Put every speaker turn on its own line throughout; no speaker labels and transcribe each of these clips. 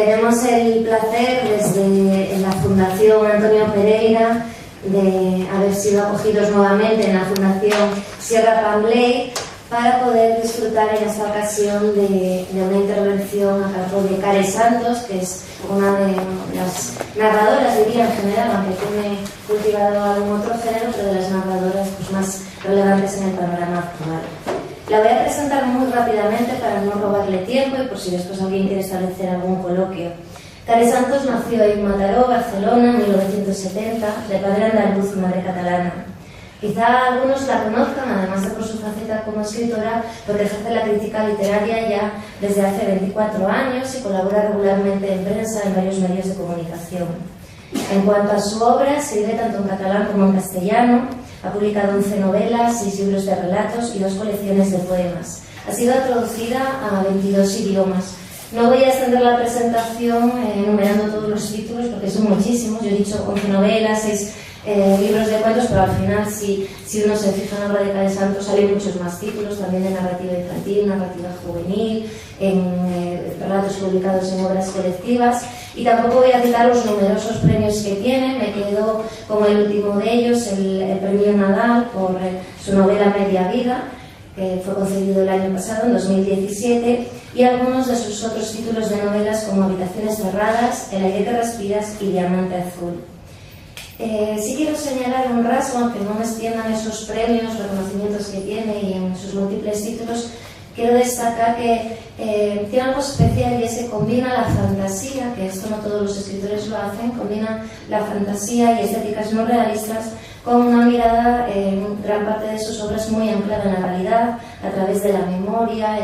Tenemos el placer desde la Fundación Antonio Pereira de haber sido acogidos nuevamente en la Fundación Sierra Pambley para poder disfrutar en esta ocasión de una intervención a cargo de Care Santos, que es una de las narradoras, diría en general, aunque tiene cultivado algún otro género, pero de las narradoras pues, más relevantes en el panorama actual. La voy a presentar muy rápidamente para no robarle tiempo y por si después alguien quiere establecer algún coloquio. Care Santos nació en Mataró, Barcelona, en 1970, de padre andaluz y madre catalana. Quizá algunos la conozcan, además de por su faceta como escritora, porque ejerce la crítica literaria ya desde hace 24 años y colabora regularmente en prensa en varios medios de comunicación. En cuanto a su obra, escribe tanto en catalán como en castellano. Ha publicado 11 novelas, 6 libros de relatos y 2 colecciones de poemas. Ha sido traducida a 22 idiomas. No voy a extender la presentación enumerando todos los títulos porque son muchísimos. Yo he dicho 11 novelas, 6 libros de cuentos, pero al final si uno se fija en la obra de Care Santos salen muchos más títulos, también de narrativa infantil, narrativa juvenil, en relatos publicados en obras colectivas. Y tampoco voy a citar los numerosos premios que tiene, me quedo con el último de ellos, el premio Nadal por su novela Media Vida, que fue concedido el año pasado, en 2017, y algunos de sus otros títulos de novelas como Habitaciones cerradas, El aire que respiras y Diamante azul. Sí quiero señalar un rasgo, aunque no me extiendan esos premios, reconocimientos que tiene y en sus múltiples títulos. Quiero destacar que tiene algo especial y es que combina la fantasía, que esto no todos los escritores lo hacen, combina la fantasía y estéticas no realistas con una mirada en gran parte de sus obras muy anclada en la realidad, a través de la memoria,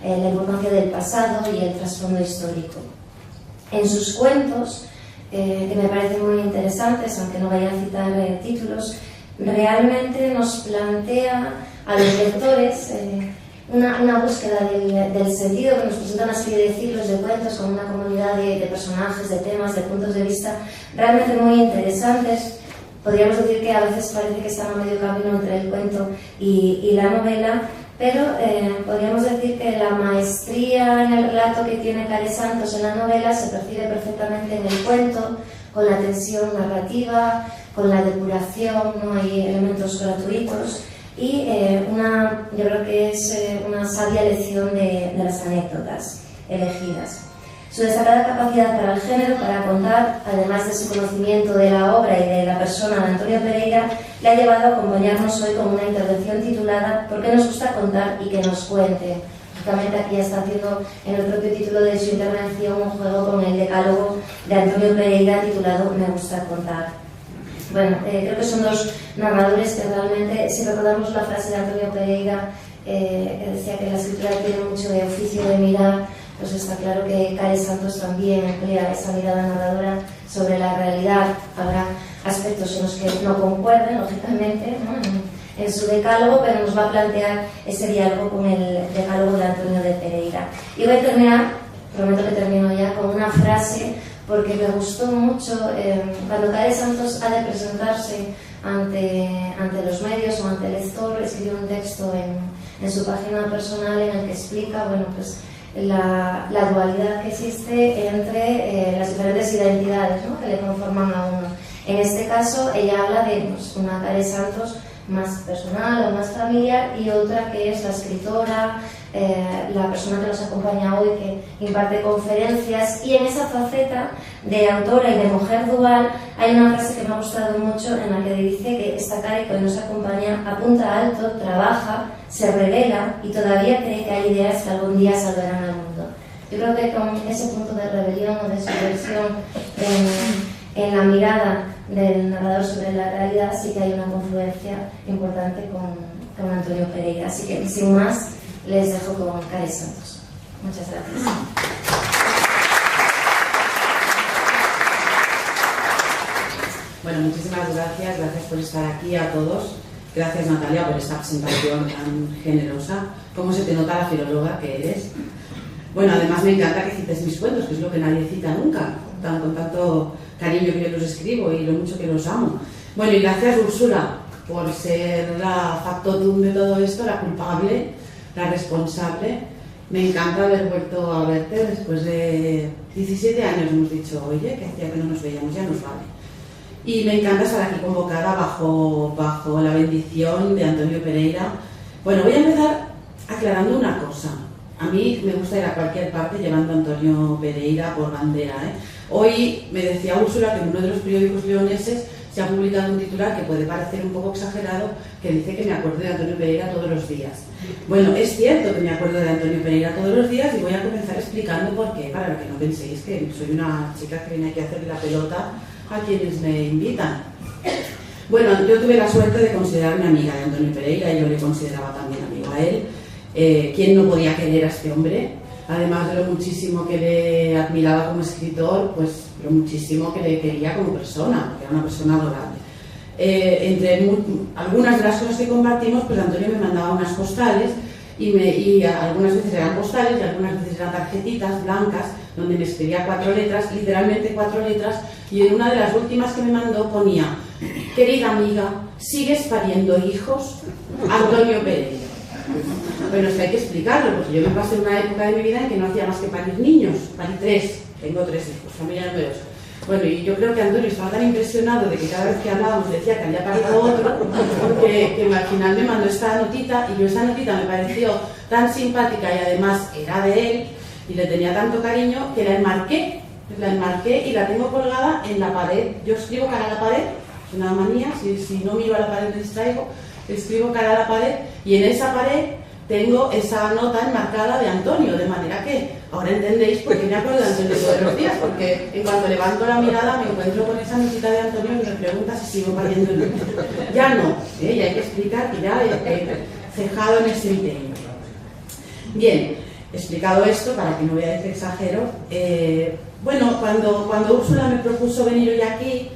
la importancia del pasado y el trasfondo histórico. En sus cuentos, que me parecen muy interesantes, aunque no vaya a citar títulos, realmente nos plantea a los lectores una búsqueda del sentido, que nos presenta una serie de ciclos de cuentos con una comunidad de personajes, de temas, de puntos de vista realmente muy interesantes. Podríamos decir que a veces parece que están a medio camino entre el cuento y la novela, pero podríamos decir que la maestría en el relato que tiene Care Santos en la novela se percibe perfectamente en el cuento, con la tensión narrativa, con la depuración, no hay elementos gratuitos. Y yo creo que es una sabia lección de las anécdotas elegidas. Su destacada capacidad para el género, para contar, además de su conocimiento de la obra y de la persona de Antonio Pereira, le ha llevado a acompañarnos hoy con una intervención titulada ¿Por qué nos gusta contar y que nos cuente? Justamente aquí está haciendo en el propio título de su intervención un juego con el decálogo de Antonio Pereira titulado Me gusta contar. Bueno, creo que son dos narradores que realmente, si recordamos la frase de Antonio Pereira, que decía que la escritura tiene mucho de oficio de mirar, pues está claro que Care Santos también emplea esa mirada narradora sobre la realidad. Habrá aspectos en los que no concuerden, lógicamente, ¿no? en su decálogo, pero nos va a plantear ese diálogo con el decálogo de Antonio de Pereira. Y voy a terminar, prometo que termino ya, con una frase porque me gustó mucho cuando Care Santos ha de presentarse ante los medios o ante el lector. Escribió un texto en su página personal en el que explica pues, la dualidad que existe entre las diferentes identidades, ¿no? que le conforman a uno. En este caso ella habla de una Care Santos más personal o más familiar y otra que es la escritora, la persona que nos acompaña hoy, que imparte conferencias, y en esa faceta de autora y de mujer dual hay una frase que me ha gustado mucho en la que dice que esta Care que hoy nos acompaña apunta alto, trabaja, se revela y todavía cree que hay ideas que algún día salvarán al mundo. Yo creo que con ese punto de rebelión o de subversión en la mirada del narrador sobre la realidad sí que hay una confluencia importante con Antonio Pereira. Así que sin más les dejo con Care Santos. Muchas gracias.
Bueno, muchísimas gracias por estar aquí a todos. Gracias, Natalia, por esta presentación tan generosa. ¿Cómo se te nota la filóloga que eres? Bueno, además me encanta que cites mis cuentos, que es lo que nadie cita nunca, con tanto cariño que yo los escribo y lo mucho que los amo. Bueno, y gracias, Úrsula, por ser la factotum de todo esto, la culpable, la responsable Me encanta haber vuelto a verte después de 17 años. Hemos dicho, oye, que hacía que no nos veíamos, ya nos vale. Y me encanta estar aquí convocada bajo la bendición de Antonio Pereira. Bueno, voy a empezar aclarando una cosa. A mí me gusta ir a cualquier parte llevando a Antonio Pereira por bandera, ¿eh? Hoy me decía Úrsula que en uno de los periódicos leoneses se ha publicado un titular que puede parecer un poco exagerado, que dice que me acuerdo de Antonio Pereira todos los días. Bueno, es cierto que me acuerdo de Antonio Pereira todos los días y voy a comenzar explicando por qué, para que no penséis que soy una chica que viene aquí a hacerle la pelota a quienes me invitan. Bueno, yo tuve la suerte de considerarme amiga de Antonio Pereira y yo le consideraba también amigo a él. ¿Quién no podía querer a este hombre? Además de lo muchísimo que le admiraba como escritor, pues lo muchísimo que le quería como persona, que era una persona adorable. Entre algunas de las cosas que compartimos, pues Antonio me mandaba unas postales y algunas veces eran postales y algunas veces eran tarjetitas blancas donde me escribía 4 letras, literalmente 4 letras, y en una de las últimas que me mandó ponía: querida amiga, ¿sigues pariendo hijos? Antonio Pereira. Bueno, es que hay que explicarlo, porque yo me pasé una época de mi vida en que no hacía más que parir niños. Parí 3, tengo 3 hijos, familia numerosa. Bueno, y yo creo que Antonio estaba tan impresionado de que cada vez que hablábamos decía que había parido otro, que al final me mandó esta notita, y yo esa notita me pareció tan simpática y además era de él, y le tenía tanto cariño, que la enmarqué y la tengo colgada en la pared. Yo escribo cara a la pared, es una manía, si no miro a la pared me distraigo, escribo cara a la pared, y en esa pared tengo esa nota enmarcada de Antonio, de manera que ahora entendéis por qué me acuerdo de Antonio todos los días, porque en cuanto levanto la mirada me encuentro con esa notita de Antonio que me pregunta si sigo pariendo el niño. Ya no, ya hay que explicar que ya he cejado en ese empeño. Bien, explicado esto, para que no veáis que exagero, bueno, cuando Úrsula me propuso venir hoy aquí,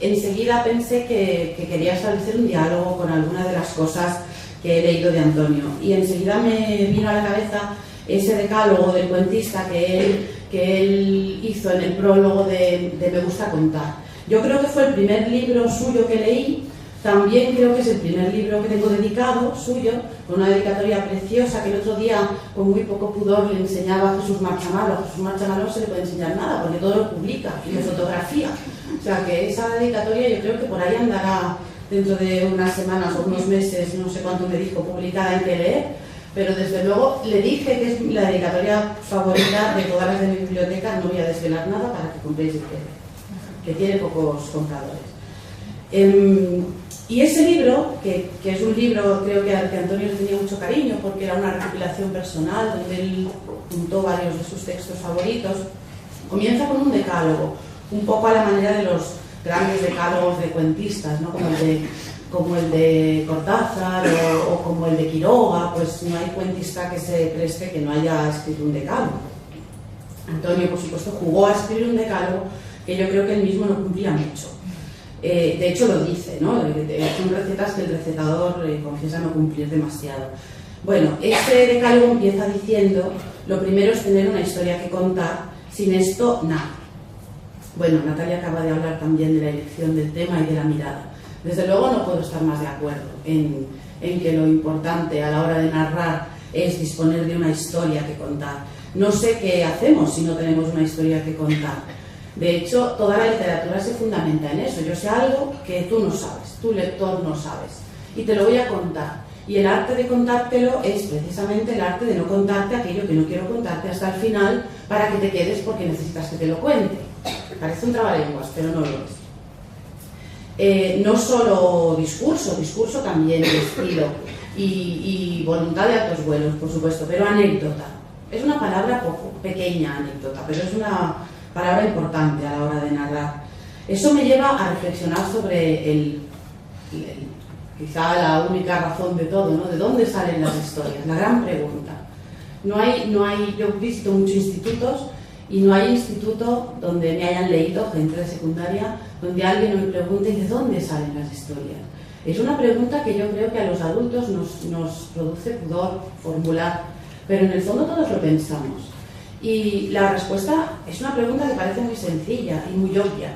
enseguida pensé que quería establecer un diálogo con alguna de las cosas que he leído de Antonio, y enseguida me vino a la cabeza ese decálogo del cuentista que él hizo en el prólogo de Me gusta contar. Yo creo que fue el primer libro suyo que leí, también creo que es el primer libro que tengo dedicado, suyo, con una dedicatoria preciosa que el otro día, con muy poco pudor, le enseñaba a Jesús Marchamalo. A Jesús Marchamalo no se le puede enseñar nada, porque todo lo publica y lo fotografía. O sea que esa dedicatoria yo creo que por ahí andará dentro de unas semanas o unos meses, no sé cuánto me dijo, publicada en que leer, pero desde luego le dije que es la dedicatoria favorita de todas las de mi biblioteca. No voy a desvelar nada para que compréis el que tiene pocos compradores. Y ese libro, que es un libro, creo que Antonio le tenía mucho cariño, porque era una recopilación personal donde él juntó varios de sus textos favoritos, comienza con un decálogo, un poco a la manera de los grandes decálogos de cuentistas, ¿no? como el de Cortázar o como el de Quiroga. Pues no hay cuentista que se preste que no haya escrito un decálogo. Antonio, por supuesto, jugó a escribir un decálogo que yo creo que él mismo no cumplía mucho. De hecho lo dice, ¿no? Son recetas que el recetador confiesa no cumplir demasiado. Bueno, este decálogo empieza diciendo: lo primero es tener una historia que contar, sin esto, nada. Bueno, Natalia acaba de hablar también de la elección del tema y de la mirada. Desde luego no puedo estar más de acuerdo en que lo importante a la hora de narrar es disponer de una historia que contar. No sé qué hacemos si no tenemos una historia que contar. De hecho, toda la literatura se fundamenta en eso. Yo sé algo que tú no sabes, tu lector no sabes, y te lo voy a contar. Y el arte de contártelo es precisamente el arte de no contarte aquello que no quiero contarte hasta el final, para que te quedes porque necesitas que te lo cuente. Parece un trabalenguas, pero no lo es. No solo discurso también de estilo y voluntad de altos vuelos, por supuesto, pero anécdota. Es una palabra pequeña, anécdota, pero es una palabra importante a la hora de narrar. Eso me lleva a reflexionar sobre quizá la única razón de todo, ¿no? ¿De dónde salen las historias? La gran pregunta. Yo visito muchos institutos y no hay instituto donde me hayan leído, gente de secundaria, donde alguien me pregunte ¿de dónde salen las historias? Es una pregunta que yo creo que a los adultos nos produce pudor formular, pero en el fondo todos lo pensamos. Y la respuesta es una pregunta que parece muy sencilla y muy obvia,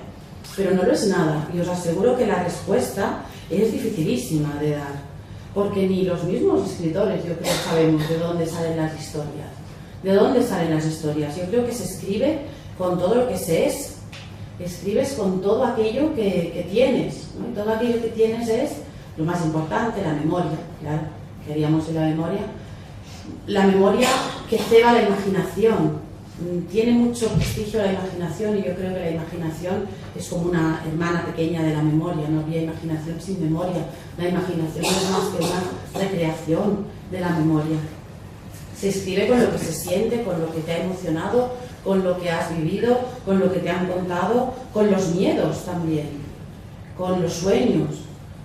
pero no lo es nada. Y os aseguro que la respuesta es dificilísima de dar, porque ni los mismos escritores, yo creo, sabemos de dónde salen las historias. ¿De dónde salen las historias? Yo creo que se escribe con todo lo que se es. Escribes con todo aquello que tienes, ¿no? Y todo aquello que tienes es lo más importante, la memoria, claro, que haríamos en la memoria. La memoria que ceba la imaginación. Tiene mucho prestigio la imaginación y yo creo que la imaginación es como una hermana pequeña de la memoria. No había imaginación sin memoria. La imaginación es más que una recreación de la memoria. Se escribe con lo que se siente, con lo que te ha emocionado, con lo que has vivido, con lo que te han contado, con los miedos también, con los sueños,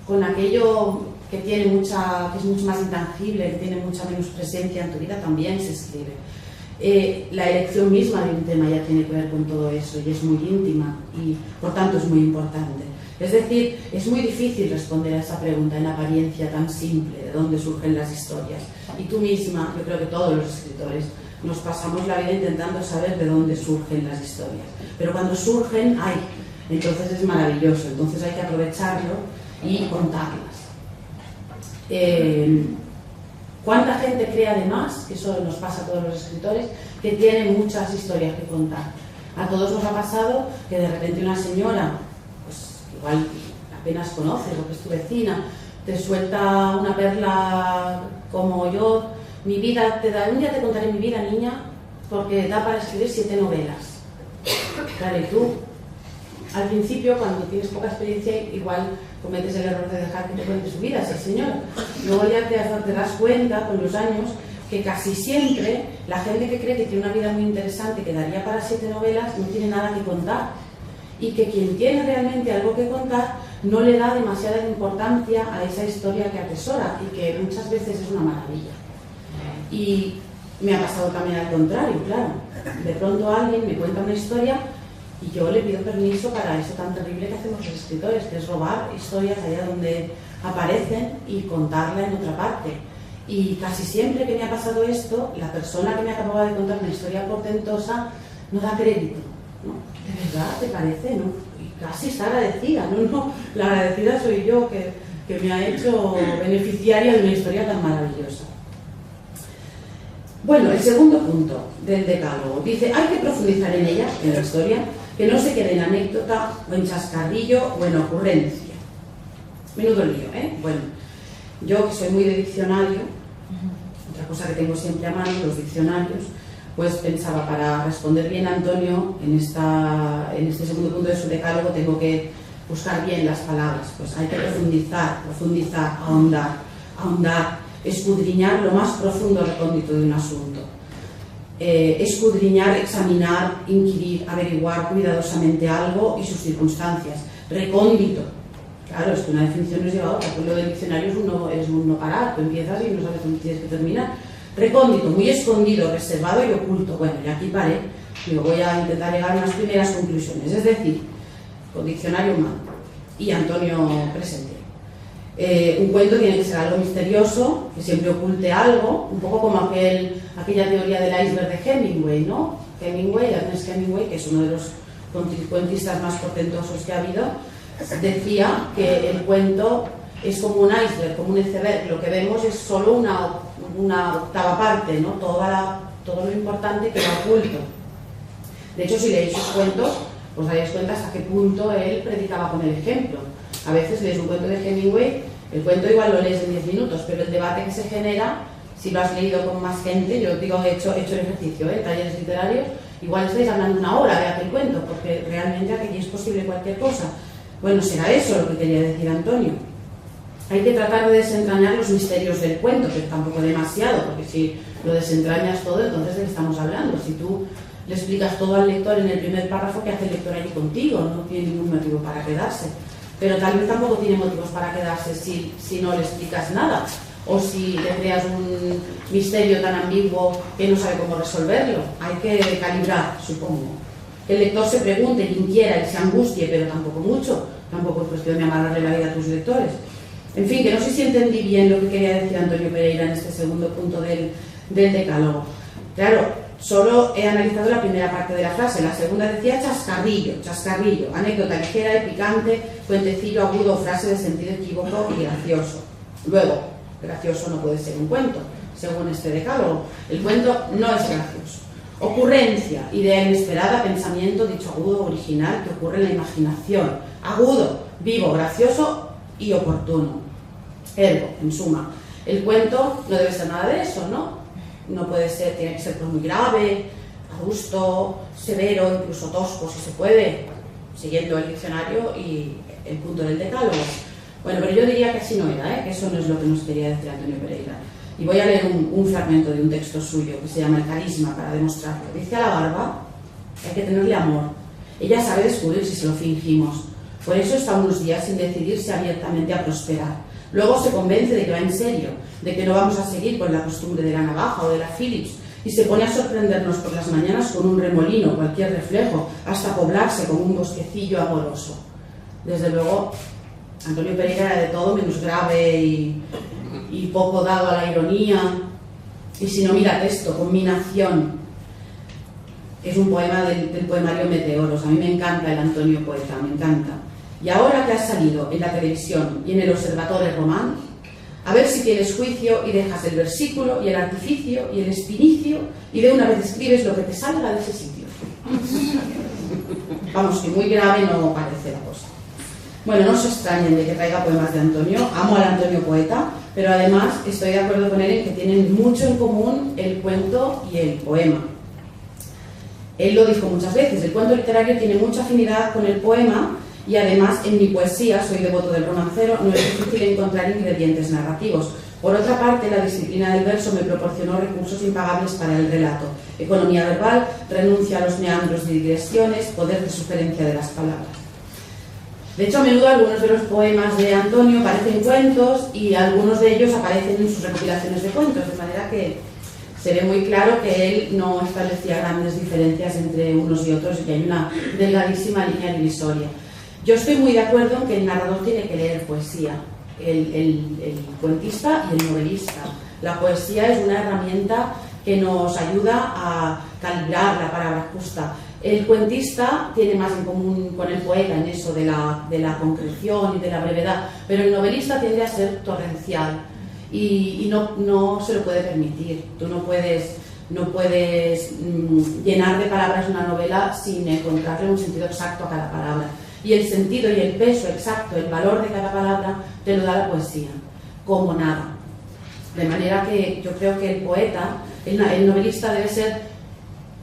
con aquello que tiene que es mucho más intangible, que tiene mucha menos presencia en tu vida, también se escribe. La elección misma de un tema ya tiene que ver con todo eso y es muy íntima y por tanto es muy importante. Es decir, es muy difícil responder a esa pregunta en apariencia tan simple, de dónde surgen las historias. Y tú misma, yo creo que todos los escritores, nos pasamos la vida intentando saber de dónde surgen las historias. Pero cuando surgen, entonces es maravilloso, entonces hay que aprovecharlo y contarlas. ¿Cuánta gente cree además, que eso nos pasa a todos los escritores, que tienen muchas historias que contar? A todos nos ha pasado que de repente una señora, pues igual apenas conoces o que es tu vecina, te suelta una perla como yo, un día te contaré mi vida, niña, porque da para escribir 7 novelas. Claro, y tú, al principio, cuando tienes poca experiencia, igual cometes el error de dejar que te cuente su vida, ese señor. Luego ya te das cuenta con los años que casi siempre la gente que cree que tiene una vida muy interesante, que daría para 7 novelas, no tiene nada que contar. Y que quien tiene realmente algo que contar no le da demasiada importancia a esa historia que atesora y que muchas veces es una maravilla. Y me ha pasado también al contrario, claro. De pronto alguien me cuenta una historia y yo le pido permiso para eso tan terrible que hacemos los escritores, que es robar historias allá donde aparecen y contarla en otra parte. Y casi siempre que me ha pasado esto, la persona que me acababa de contar una historia portentosa no da crédito, ¿no? ¿De verdad te parece? ¿No? Y casi está agradecida, ¿no? La agradecida soy yo que me ha hecho beneficiaria de una historia tan maravillosa. Bueno, el segundo punto del decálogo dice: hay que profundizar en ella, en la historia, que no se quede en anécdota o en chascarrillo o en ocurrencia. Menudo lío, ¿eh? Bueno, yo que soy muy de diccionario, otra cosa que tengo siempre a mano, los diccionarios, pues pensaba, para responder bien a Antonio en este segundo punto de su decálogo tengo que buscar bien las palabras. Pues hay que profundizar, ahondar, escudriñar lo más profundo recóndito de un asunto. Escudriñar, examinar, inquirir, averiguar cuidadosamente algo y sus circunstancias. Recóndito. Claro, es que una definición nos lleva a otra. Pues lo del diccionario es un no parar. Tú empiezas y no sabes dónde tienes que terminar. Recóndito, muy escondido, reservado y oculto. Bueno, y aquí paré. Yo voy a intentar llegar a unas primeras conclusiones. Es decir, con diccionario humano y Antonio presente. Un cuento tiene que ser algo misterioso, que siempre oculte algo, un poco como aquella teoría del iceberg de Hemingway, ¿no? Ernest Hemingway, que es uno de los cuentistas más portentosos que ha habido, decía que el cuento es como un iceberg, como un iceberg. Lo que vemos es solo una octava parte, ¿no? Todo lo importante queda oculto. De hecho, si leéis sus cuentos, os daréis cuenta hasta qué punto él predicaba con el ejemplo. A veces lees un cuento de Hemingway, el cuento igual lo lees en 10 minutos, pero el debate que se genera, si lo has leído con más gente, yo digo, he hecho el ejercicio, talleres literarios, igual estáis hablando 1 hora de aquel cuento, porque realmente aquí es posible cualquier cosa. Bueno, será eso lo que quería decir Antonio. Hay que tratar de desentrañar los misterios del cuento, pero tampoco demasiado, porque si lo desentrañas todo, entonces ¿de qué estamos hablando? Si tú le explicas todo al lector en el primer párrafo, ¿qué hace el lector allí contigo? No tiene ningún motivo para quedarse. Pero tal vez tampoco tiene motivos para quedarse si no le explicas nada, o si le creas un misterio tan ambiguo que no sabe cómo resolverlo. Hay que calibrar, supongo. Que el lector se pregunte, que inquiera y se angustie, pero tampoco mucho. Tampoco es cuestión de amarrarle la vida a tus lectores. En fin, que no sé si entendí bien lo que quería decir Antonio Pereira en este segundo punto del decálogo. Claro, solo he analizado la primera parte de la frase. La segunda decía chascarrillo, anécdota ligera y picante, cuentecillo agudo, frase de sentido equívoco y gracioso. Luego, gracioso no puede ser un cuento, según este decálogo. El cuento no es gracioso. Ocurrencia, idea inesperada, pensamiento, dicho agudo, original, que ocurre en la imaginación. Agudo, vivo, gracioso y oportuno. Ergo, en suma, el cuento no debe ser nada de eso, ¿no? No puede ser, tiene que ser pues, muy grave, adusto, severo, incluso tosco, si se puede, siguiendo el diccionario y el punto del decálogo. Bueno, pero yo diría que así no era, que eso no es lo que nos quería decir Antonio Pereira. Y voy a leer un fragmento de un texto suyo que se llama El carisma, para demostrarlo. Dice: a la barba hay que tenerle amor. Ella sabe descubrir si se lo fingimos. Por eso está unos días sin decidirse abiertamente a prosperar. Luego se convence de que va en serio, de que no vamos a seguir con la costumbre de la navaja o de la Philips, y se pone a sorprendernos por las mañanas con un remolino, cualquier reflejo, hasta poblarse con un bosquecillo amoroso. Desde luego, Antonio Pereira era de todo menos grave y poco dado a la ironía. Y si no, mira texto, Combinación. Es un poema del poemario Meteoros. A mí me encanta el Antonio poeta, me encanta. Y ahora que has salido en la televisión y en el Observatorio Román, a ver si tienes juicio y dejas el versículo y el artificio y el espinicio y de una vez escribes lo que te salga de ese sitio. Vamos, que muy grave no parece la cosa. Bueno, no se extrañen de que traiga poemas de Antonio. Amo al Antonio poeta, pero además estoy de acuerdo con él en que tienen mucho en común el cuento y el poema. Él lo dijo muchas veces, el cuento literario tiene mucha afinidad con el poema y además en mi poesía, soy devoto del romancero, no es difícil encontrar ingredientes narrativos. Por otra parte, la disciplina del verso me proporcionó recursos impagables para el relato. Economía verbal, renuncia a los meandros y digresiones, poder de sugerencia de las palabras. De hecho, a menudo algunos de los poemas de Antonio parecen cuentos y algunos de ellos aparecen en sus recopilaciones de cuentos, de manera que se ve muy claro que él no establecía grandes diferencias entre unos y otros y que hay una delgadísima línea divisoria. Yo estoy muy de acuerdo en que el narrador tiene que leer poesía, el cuentista y el novelista. La poesía es una herramienta que nos ayuda a calibrar la palabra justa. El cuentista tiene más en común con el poeta en eso de la concreción y de la brevedad, pero el novelista tiende a ser torrencial y no se lo puede permitir. Tú no puedes llenar de palabras una novela sin encontrarle un sentido exacto a cada palabra. Y el sentido y el peso exacto, el valor de cada palabra, te lo da la poesía, como nada. De manera que yo creo que el poeta, el novelista debe ser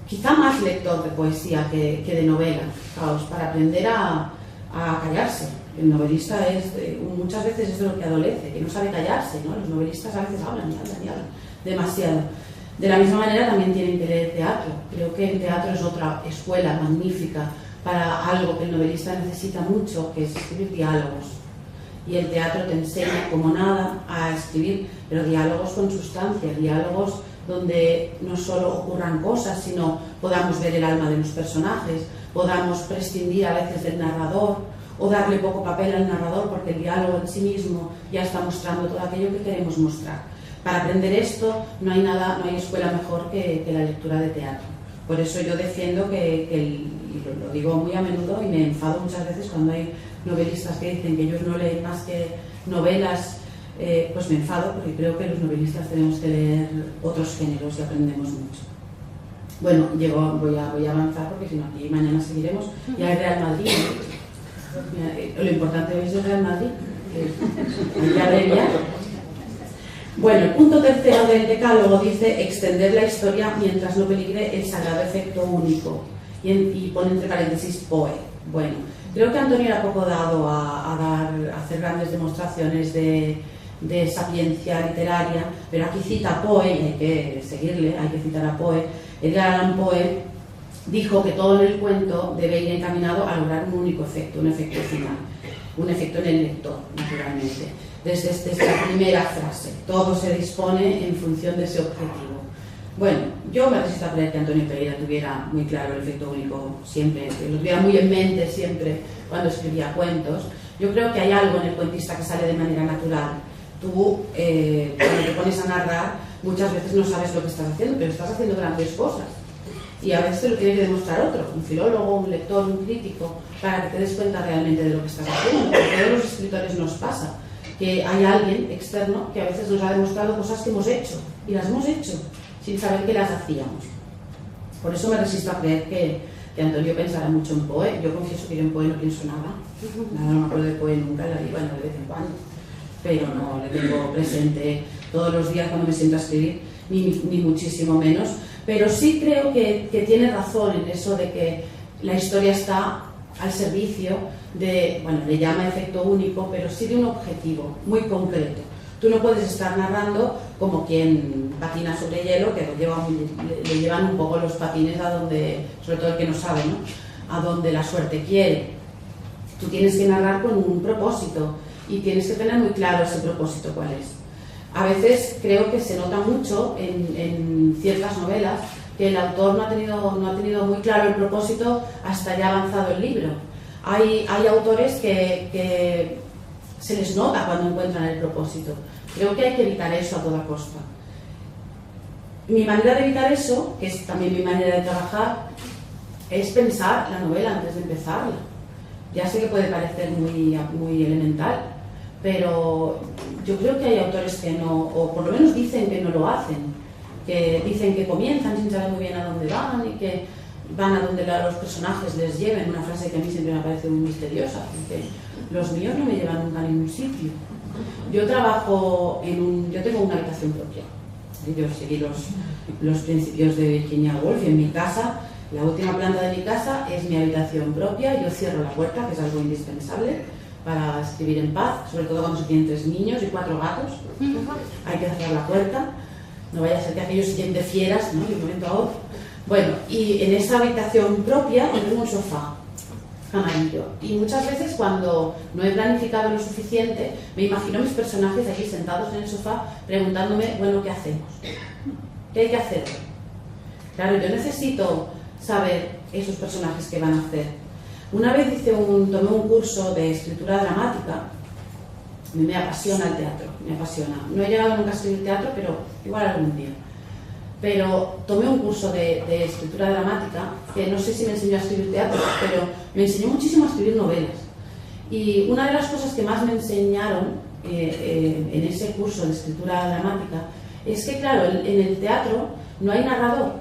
quizá más lector de poesía que de novela, ¿sabes? Para aprender a callarse. El novelista muchas veces es de lo que adolece, que no sabe callarse, ¿no? Los novelistas a veces hablan y hablan demasiado. De la misma manera también tienen que leer teatro. Creo que el teatro es otra escuela magnífica para algo que el novelista necesita mucho, que es escribir diálogos. Y el teatro te enseña como nada a escribir, pero diálogos con sustancia, diálogos donde no solo ocurran cosas, sino podamos ver el alma de los personajes, podamos prescindir a veces del narrador o darle poco papel al narrador porque el diálogo en sí mismo ya está mostrando todo aquello que queremos mostrar. Para aprender esto no hay escuela mejor que la lectura de teatro. Por eso yo defiendo y lo digo muy a menudo y me enfado muchas veces cuando hay novelistas que dicen que ellos no leen más que novelas, pues me enfado porque creo que los novelistas tenemos que leer otros géneros y aprendemos mucho. Bueno, voy a avanzar porque si no aquí mañana seguiremos. Ya es Real Madrid, ¿no? Lo importante hoy es el Real Madrid, hay que abreviar. Bueno, el punto tercero del decálogo dice extender la historia mientras no peligre el sagrado efecto único y pone entre paréntesis Poe. Bueno, creo que Antonio era poco dado a hacer grandes demostraciones de sapiencia literaria, pero aquí cita a Poe y hay que seguirle, hay que citar a Poe. Edgar Allan Poe dijo que todo en el cuento debe ir encaminado a lograr un único efecto, un efecto final, un efecto en el lector, naturalmente. Desde esta primera frase, todo se dispone en función de ese objetivo. Bueno, yo me resisto a creer que Antonio Pereira tuviera muy claro el efecto único siempre, que lo tuviera muy en mente siempre cuando escribía cuentos. Yo creo que hay algo en el cuentista que sale de manera natural. Tú, cuando te pones a narrar, muchas veces no sabes lo que estás haciendo, pero estás haciendo grandes cosas. Y a veces te lo tiene que demostrar otro, un filólogo, un lector, un crítico, para que te des cuenta realmente de lo que estás haciendo. Porque a todos los escritores nos pasa que hay alguien externo que a veces nos ha demostrado cosas que hemos hecho y las hemos hecho sin saber que las hacíamos. Por eso me resisto a creer que Antonio pensará mucho en Poe. Yo confieso que yo en Poe no pienso nada, no me acuerdo de Poe nunca, la digo, bueno, de vez en cuando, pero no le tengo presente todos los días cuando me siento a escribir, ni muchísimo menos. Pero sí creo que tiene razón en eso de que la historia está al servicio de, bueno, le llama efecto único, pero sí de un objetivo muy concreto. Tú no puedes estar narrando como quien patina sobre hielo, que le llevan un poco los patines a donde, sobre todo el que no sabe, ¿no?, a donde la suerte quiere. Tú tienes que narrar con un propósito y tienes que tener muy claro ese propósito cuál es. A veces creo que se nota mucho en ciertas novelas que el autor no ha tenido muy claro el propósito hasta ya avanzado el libro. Hay autores que se les nota cuando encuentran el propósito. Creo que hay que evitar eso a toda costa. Mi manera de evitar eso, que es también mi manera de trabajar, es pensar la novela antes de empezarla. Ya sé que puede parecer muy elemental, pero yo creo que hay autores que no, o por lo menos dicen que no lo hacen, que dicen que comienzan sin saber muy bien a dónde van y que van a donde los personajes les lleven. Una frase que a mí siempre me parece muy misteriosa, porque los míos no me llevan nunca a ningún sitio. Yo tengo una habitación propia. Yo seguí los principios de Virginia Woolf, y en mi casa, la última planta de mi casa es mi habitación propia. Yo cierro la puerta, que es algo indispensable para escribir en paz, sobre todo cuando se tienen 3 niños y 4 gatos. Hay que cerrar la puerta, no vaya a ser que aquellos se llenen de fieras, ¿no?, de un momento a otro. Bueno, y en esa habitación propia tengo un sofá amarillo, y muchas veces cuando no he planificado lo suficiente me imagino mis personajes aquí sentados en el sofá preguntándome, bueno, ¿qué hacemos? ¿Qué hay que hacer? Claro, yo necesito saber esos personajes que van a hacer. Una vez tomé un curso de escritura dramática. Me apasiona el teatro, me apasiona. No he llegado nunca a escribir teatro, pero igual algún día. Pero tomé un curso de escritura dramática, que no sé si me enseñó a escribir teatro, pero me enseñó muchísimo a escribir novelas. Y una de las cosas que más me enseñaron en ese curso de escritura dramática es que, claro, en el teatro no hay narrador.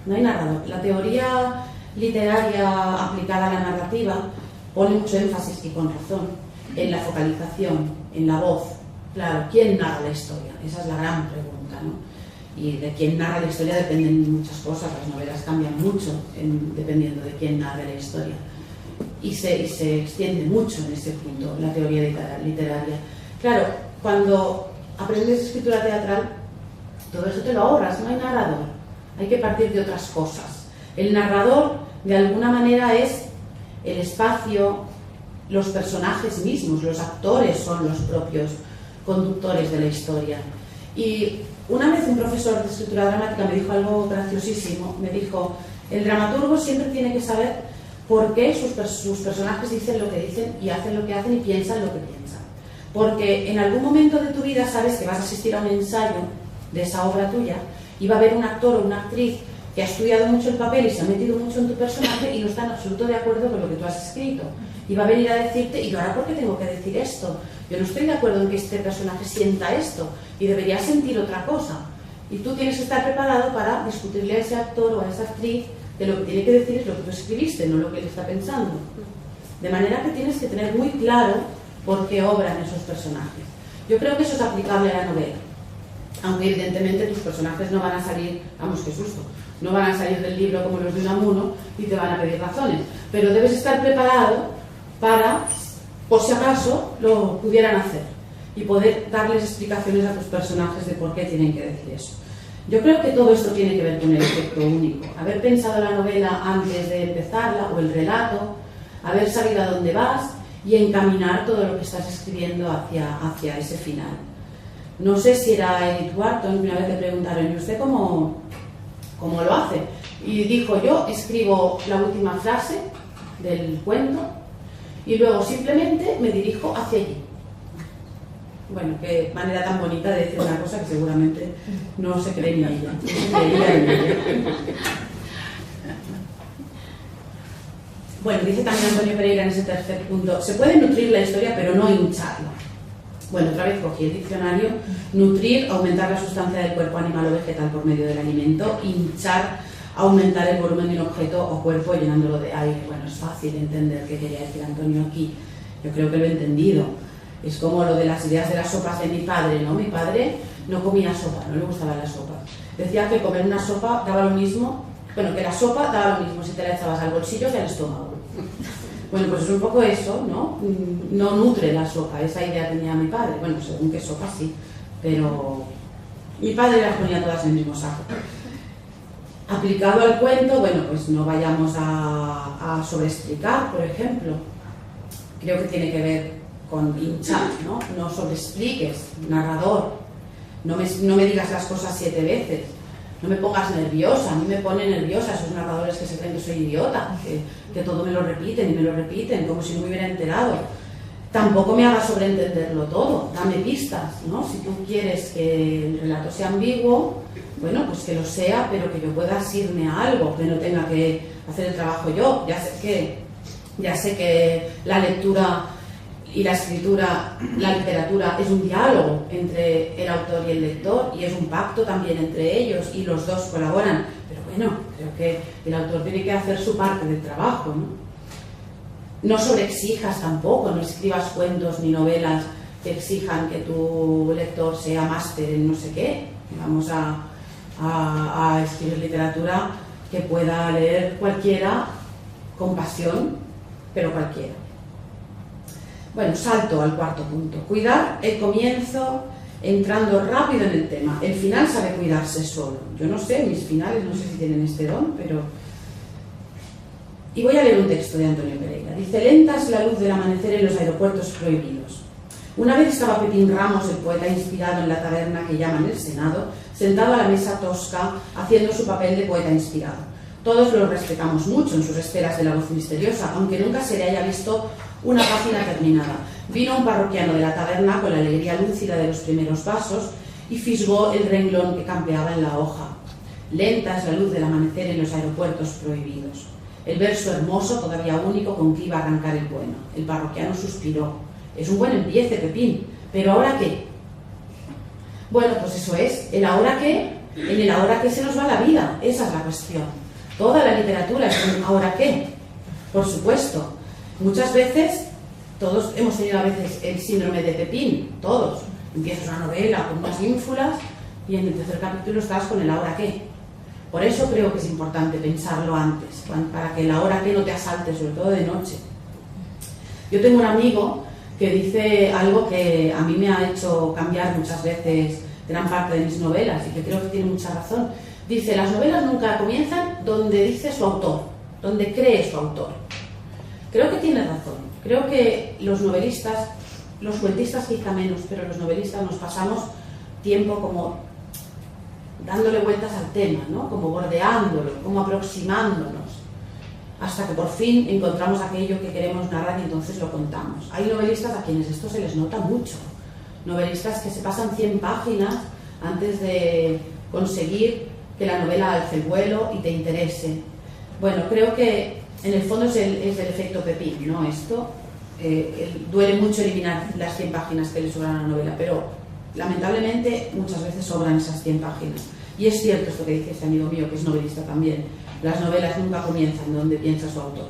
No hay narrador. La teoría literaria aplicada a la narrativa pone mucho énfasis, y con razón, en la focalización, en la voz. Claro, ¿quién narra la historia? Esa es la gran pregunta, ¿no? Y de quién narra la historia dependen muchas cosas. Las novelas cambian mucho dependiendo de quién narra la historia. Y se extiende mucho en ese punto la teoría literaria. Claro, cuando aprendes escritura teatral, todo eso te lo ahorras, no hay narrador. Hay que partir de otras cosas. El narrador, de alguna manera, es el espacio, los personajes mismos, los actores son los propios conductores de la historia. Y una vez un profesor de escritura dramática me dijo algo graciosísimo. Me dijo, el dramaturgo siempre tiene que saber por qué sus personajes dicen lo que dicen y hacen lo que hacen y piensan lo que piensan. Porque en algún momento de tu vida sabes que vas a asistir a un ensayo de esa obra tuya y va a haber un actor o una actriz que ha estudiado mucho el papel y se ha metido mucho en tu personaje y no está en absoluto de acuerdo con lo que tú has escrito. Y va a venir a decirte, ¿y ahora por qué tengo que decir esto? Yo no estoy de acuerdo en que este personaje sienta esto y debería sentir otra cosa. Y tú tienes que estar preparado para discutirle a ese actor o a esa actriz que lo que tiene que decir es lo que tú escribiste, no lo que él está pensando. De manera que tienes que tener muy claro por qué obran esos personajes. Yo creo que eso es aplicable a la novela. Aunque evidentemente tus personajes no van a salir, vamos, qué susto, no van a salir del libro como los de Unamuno y te van a pedir razones. Pero debes estar preparado para, por si acaso, lo pudieran hacer y poder darles explicaciones a tus personajes de por qué tienen que decir eso. Yo creo que todo esto tiene que ver con el efecto único. Haber pensado la novela antes de empezarla, o el relato, haber sabido a dónde vas y encaminar todo lo que estás escribiendo hacia ese final. No sé si era Edith Wharton, una vez le preguntaron, ¿y usted cómo lo hace? Y dijo, yo escribo la última frase del cuento y luego simplemente me dirijo hacia allí. Bueno, qué manera tan bonita de decir una cosa que seguramente no se cree ni ella. Bueno, dice también Antonio Pereira en ese tercer punto, se puede nutrir la historia pero no hincharla. Bueno, otra vez cogí el diccionario: nutrir, aumentar la sustancia del cuerpo animal o vegetal por medio del alimento; hinchar, aumentar el volumen de un objeto o cuerpo llenándolo de aire. Bueno, es fácil entender qué quería decir Antonio aquí. Yo creo que lo he entendido. Es como lo de las ideas de las sopas de mi padre, ¿no? Mi padre no comía sopa, no le gustaba la sopa. Decía que comer una sopa daba lo mismo, bueno, que la sopa daba lo mismo si te la echabas al bolsillo que al estómago. Bueno, pues es un poco eso, ¿no? No nutre la sopa, esa idea tenía mi padre. Bueno, según qué sopa sí, pero mi padre las ponía todas en el mismo saco. Aplicado al cuento, bueno, pues no vayamos a sobreexplicar, por ejemplo. Creo que tiene que ver con hinchar, ¿no? No sobreexpliques, narrador. No me digas las cosas 7 veces. No me pongas nerviosa, a mí me pone nerviosa esos narradores que se creen que soy idiota, que todo me lo repiten y me lo repiten como si no me hubiera enterado. Tampoco me hagas sobreentenderlo todo, dame pistas, ¿no? Si tú quieres que el relato sea ambiguo, bueno, pues que lo sea, pero que yo pueda asirme a algo, que no tenga que hacer el trabajo yo. Ya sé que la lectura y la escritura, la literatura, es un diálogo entre el autor y el lector, y es un pacto también entre ellos, y los dos colaboran. Pero bueno, creo que el autor tiene que hacer su parte del trabajo, ¿no? No sobreexijas tampoco, no escribas cuentos ni novelas que exijan que tu lector sea máster en no sé qué. Vamos a escribir literatura que pueda leer cualquiera con pasión, pero cualquiera. Bueno, salto al cuarto punto. Cuidar el comienzo entrando rápido en el tema. El final sabe cuidarse solo. Yo no sé, mis finales no sé si tienen este don, pero... Y voy a leer un texto de Antonio Pereira. Dice: lenta es la luz del amanecer en los aeropuertos prohibidos. Una vez estaba Pepín Ramos, el poeta inspirado, en la taberna que llaman el Senado, sentado a la mesa tosca, haciendo su papel de poeta inspirado. Todos lo respetamos mucho en sus esferas de la voz misteriosa, aunque nunca se le haya visto una página terminada. Vino un parroquiano de la taberna con la alegría lúcida de los primeros vasos y fisgó el renglón que campeaba en la hoja. Lenta es la luz del amanecer en los aeropuertos prohibidos. El verso hermoso, todavía único, con que iba a arrancar el poema. El parroquiano suspiró. Es un buen empiece, Pepín, pero ¿ahora qué? Bueno, pues eso es, el ahora qué. En el ahora qué se nos va la vida, esa es la cuestión. Toda la literatura es un ahora qué, por supuesto. Muchas veces, todos hemos tenido a veces el síndrome de Pepín, todos. Empiezas una novela con unas ínfulas y en el tercer capítulo estás con el ahora qué. Por eso creo que es importante pensarlo antes, para que el ahora qué no te asalte, sobre todo de noche. Yo tengo un amigo que dice algo que a mí me ha hecho cambiar muchas veces gran parte de mis novelas y que creo que tiene mucha razón. Dice: las novelas nunca comienzan donde dice su autor, donde cree su autor. Creo que tiene razón. Creo que los novelistas, los cuentistas quizá menos, pero los novelistas nos pasamos tiempo como dándole vueltas al tema, ¿no? Como bordeándolo, como aproximándonos, hasta que por fin encontramos aquello que queremos narrar y entonces lo contamos. Hay novelistas a quienes esto se les nota mucho. Novelistas que se pasan 100 páginas antes de conseguir que la novela alce el vuelo y te interese. Bueno, creo que en el fondo es el efecto Pepín, ¿no? Esto duele mucho eliminar las 100 páginas que le sobran a la novela, pero lamentablemente muchas veces sobran esas 100 páginas. Y es cierto esto que dice este amigo mío, que es novelista también. Las novelas nunca comienzan donde piensa su autor.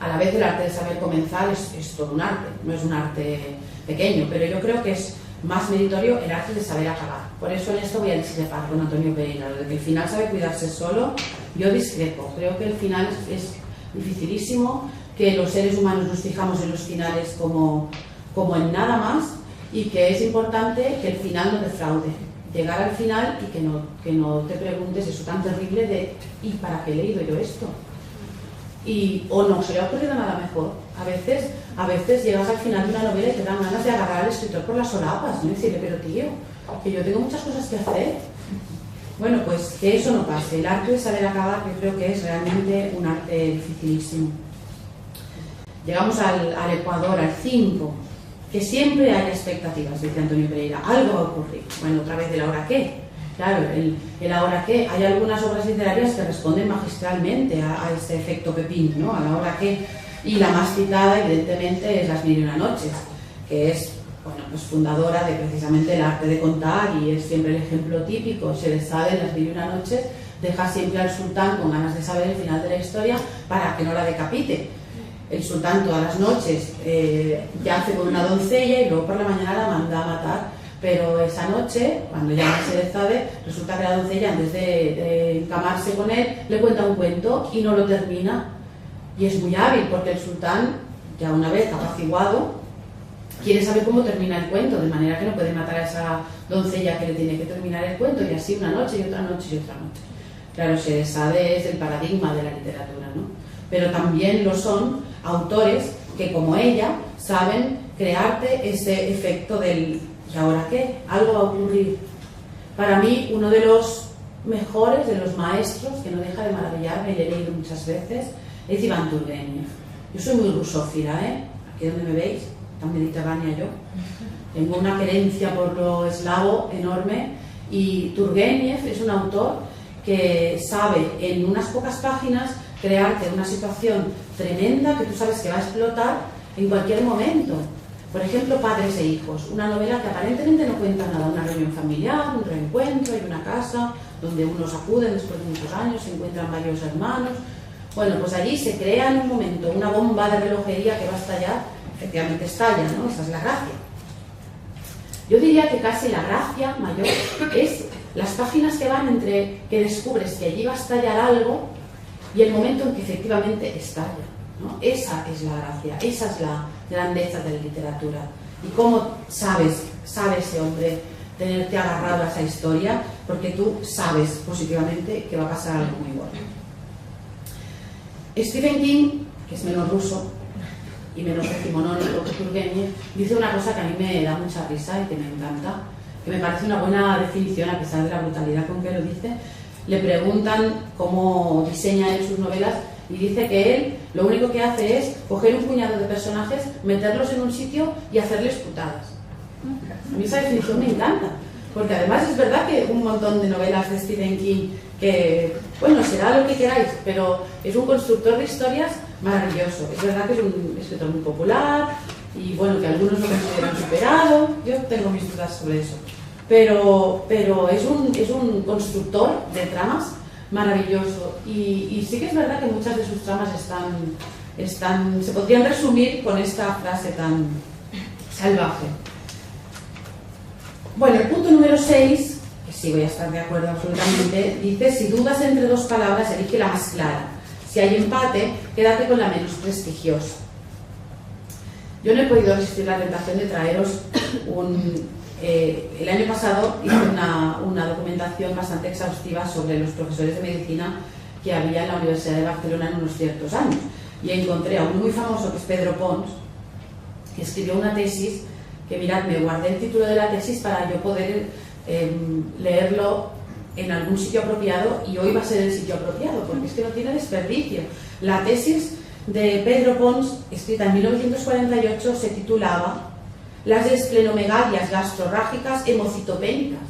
A la vez el arte de saber comenzar es todo un arte, no es un arte pequeño, pero yo creo que es más meritorio el arte de saber acabar. Por eso en esto voy a discrepar con Antonio Pereira. Lo de que el final sabe cuidarse solo, yo discrepo. Creo que el final es dificilísimo, que los seres humanos nos fijamos en los finales como en nada más, y que es importante que el final no te fraude. Llegar al final y que no te preguntes eso tan terrible de ¿y para qué he leído yo esto? O no se le ha ocurrido nada mejor. A veces llegas al final de una novela y te dan ganas de agarrar al escritor por las solapas, ¿no? Y decirle: pero tío, que yo tengo muchas cosas que hacer. Bueno, pues que eso no pase. El arte de saber acabar, yo creo que es realmente un arte dificilísimo. Llegamos al Ecuador, al 5. Que siempre hay expectativas, dice Antonio Pereira. Algo va a ocurrir. Bueno, otra vez el ahora qué. Claro, el ahora qué. Hay algunas obras literarias que responden magistralmente a este efecto Pepín, ¿no? A la hora qué. Y la más citada, evidentemente, es Las Mil y una Noches, que es bueno, pues fundadora de precisamente el arte de contar, y es siempre el ejemplo típico. Sherazade en Las Mil y una Noches deja siempre al sultán con ganas de saber el final de la historia para que no la decapite. El sultán todas las noches yace con una doncella y luego por la mañana la manda a matar, pero esa noche, cuando llama a Sherazade, resulta que la doncella, antes de encamarse con él, le cuenta un cuento y no lo termina. Y es muy hábil, porque el sultán, ya una vez apaciguado, quiere saber cómo termina el cuento, de manera que no puede matar a esa doncella que le tiene que terminar el cuento, y así una noche y otra noche y otra noche. Claro, Sherazade es el paradigma de la literatura, ¿no? Pero también lo son autores que, como ella, saben crearte ese efecto del ¿y ahora qué? Algo va a ocurrir. Para mí, uno de los mejores, de los maestros, que no deja de maravillarme y le he leído muchas veces, es Iván Turgenev. Yo soy muy rusófila, aquí donde me veis, tan mediterránea yo. Tengo una querencia por lo eslavo enorme, y Turgenev es un autor que sabe en unas pocas páginas crearte una situación tremenda que tú sabes que va a explotar en cualquier momento. Por ejemplo, Padres e Hijos, una novela que aparentemente no cuenta nada, una reunión familiar, un reencuentro, hay una casa donde unos acuden después de muchos años, se encuentran varios hermanos. Bueno, pues allí se crea en un momento una bomba de relojería que va a estallar, efectivamente estalla, ¿no? Esa es la gracia. Yo diría que casi la gracia mayor es las páginas que van entre que descubres que allí va a estallar algo y el momento en que efectivamente estalla, ¿no? Esa es la gracia, esa es la grandeza de la literatura. Y cómo sabe ese hombre tenerte agarrado a esa historia, porque tú sabes positivamente que va a pasar algo muy bueno. Stephen King, que es menos ruso y menos decimonónico que Turgenev, dice una cosa que a mí me da mucha risa y que me encanta, que me parece una buena definición a pesar de la brutalidad con que lo dice. Le preguntan cómo diseña él sus novelas y dice que él lo único que hace es coger un puñado de personajes, meterlos en un sitio y hacerles putadas. A mí esa definición me encanta, porque además es verdad que un montón de novelas de Stephen King que, bueno, será lo que queráis, pero es un constructor de historias maravilloso. Es verdad que es un escritor muy popular y, bueno, que algunos lo consideran superado. Yo tengo mis dudas sobre eso. Pero es un constructor de tramas maravilloso, y sí que es verdad que muchas de sus tramas se podrían resumir con esta frase tan salvaje. Bueno, el punto número 6, que sí voy a estar de acuerdo absolutamente, dice: si dudas entre dos palabras, elige la más clara. Si hay empate, quédate con la menos prestigiosa. Yo no he podido resistir la tentación de traeros el año pasado hice una documentación bastante exhaustiva sobre los profesores de medicina que había en la Universidad de Barcelona en unos ciertos años, y encontré a uno muy famoso, que es Pedro Pons, que escribió una tesis que, mirad, me guardé el título de la tesis para yo poder leerlo en algún sitio apropiado, y hoy va a ser el sitio apropiado porque es que no tiene desperdicio. La tesis de Pedro Pons, escrita en 1948, se titulaba Las esplenomegalías gastrorrágicas hemocitopénicas.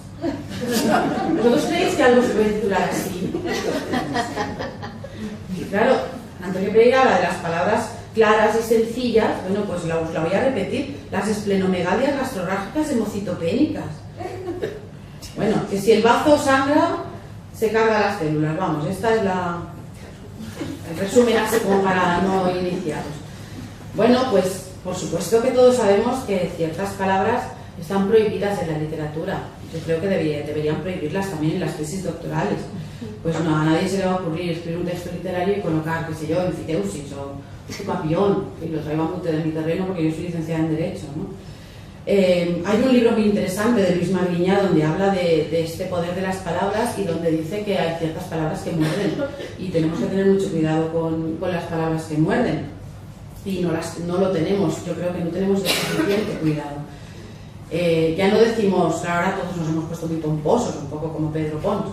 ¿Vosotros creéis que algo se puede titular así? Y claro, Antonio Pereira habla de las palabras claras y sencillas. Bueno, pues la voy a repetir: las esplenomegalías gastrorrágicas hemocitopénicas. Bueno, que si el bazo sangra, se carga las células. Vamos, esta es el resumen así como para no iniciaros. Bueno, pues por supuesto que todos sabemos que ciertas palabras están prohibidas en la literatura. Yo creo que deberían prohibirlas también en las tesis doctorales. Pues no, a nadie se le va a ocurrir escribir un texto literario y colocar, qué sé yo, enfiteusis o papillón, que lo traigo a mute de mi terreno porque yo soy licenciada en Derecho, ¿no? Hay un libro muy interesante de Luis Magriñá donde habla de este poder de las palabras, y donde dice que hay ciertas palabras que muerden, y tenemos que tener mucho cuidado con las palabras que muerden, y no lo tenemos. Yo creo que no tenemos el suficiente cuidado. Ya no decimos, ahora todos nos hemos puesto muy pomposos, un poco como Pedro Pons.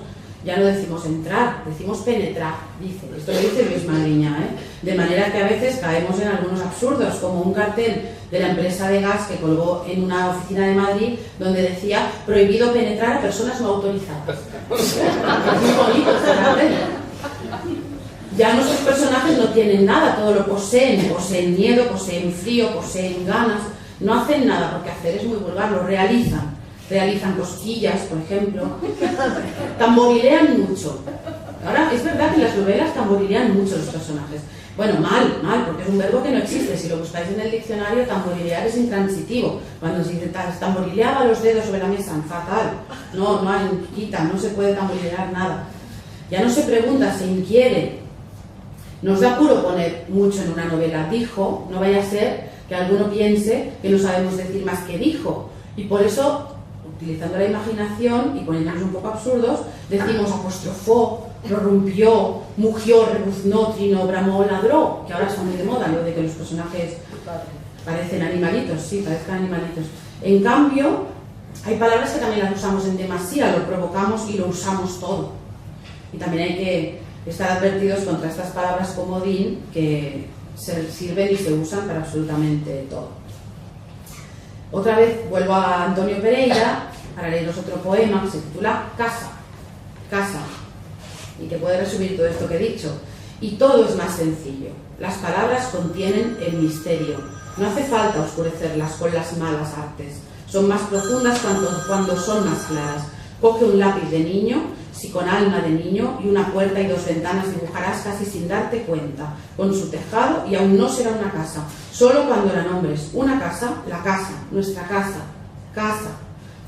Ya no decimos entrar, decimos penetrar, dice. Esto lo dice Luis Magriñá, De manera que a veces caemos en algunos absurdos, como un cartel de la empresa de gas que colgó en una oficina de Madrid donde decía: prohibido penetrar a personas no autorizadas. Es muy bonito este cartel. Ya nuestros personajes no tienen nada, todo lo poseen miedo, poseen frío, poseen ganas. No hacen nada, porque hacer es muy vulgar, lo realizan. Realizan cosquillas, por ejemplo. Tamborilean mucho. Ahora, es verdad que en las novelas tamborilean mucho los personajes. Bueno, mal, porque es un verbo que no existe. Si lo buscáis en el diccionario, tamborilear es intransitivo. Cuando se dice tamborileaba los dedos sobre la mesa, fatal. No hay quita, no se puede tamborilear nada. Ya no se pregunta, se inquiere. Nos da apuro poner mucho en una novela. Dijo, no vaya a ser que alguno piense que no sabemos decir más que dijo. Y por eso, utilizando la imaginación y poniéndonos un poco absurdos, decimos apostrofó, prorrumpió, mugió, rebuznó, trinó, bramó, ladró, que ahora está muy de moda lo de que los personajes parecen animalitos, sí, parezcan animalitos. En cambio, hay palabras que también las usamos en demasía, lo provocamos y lo usamos todo. Y también hay que estar advertidos contra estas palabras comodín que se sirven y se usan para absolutamente todo. Otra vez vuelvo a Antonio Pereira para leeros otro poema que se titula Casa, y que puede resumir todo esto que he dicho. Y todo es más sencillo. Las palabras contienen el misterio. No hace falta oscurecerlas con las malas artes. Son más profundas cuando son más claras. Coge un lápiz de niño, si con alma de niño, y una puerta y dos ventanas dibujarás casi sin darte cuenta, con su tejado, y aún no será una casa. Solo cuando la nombres una casa, la casa, nuestra casa, casa.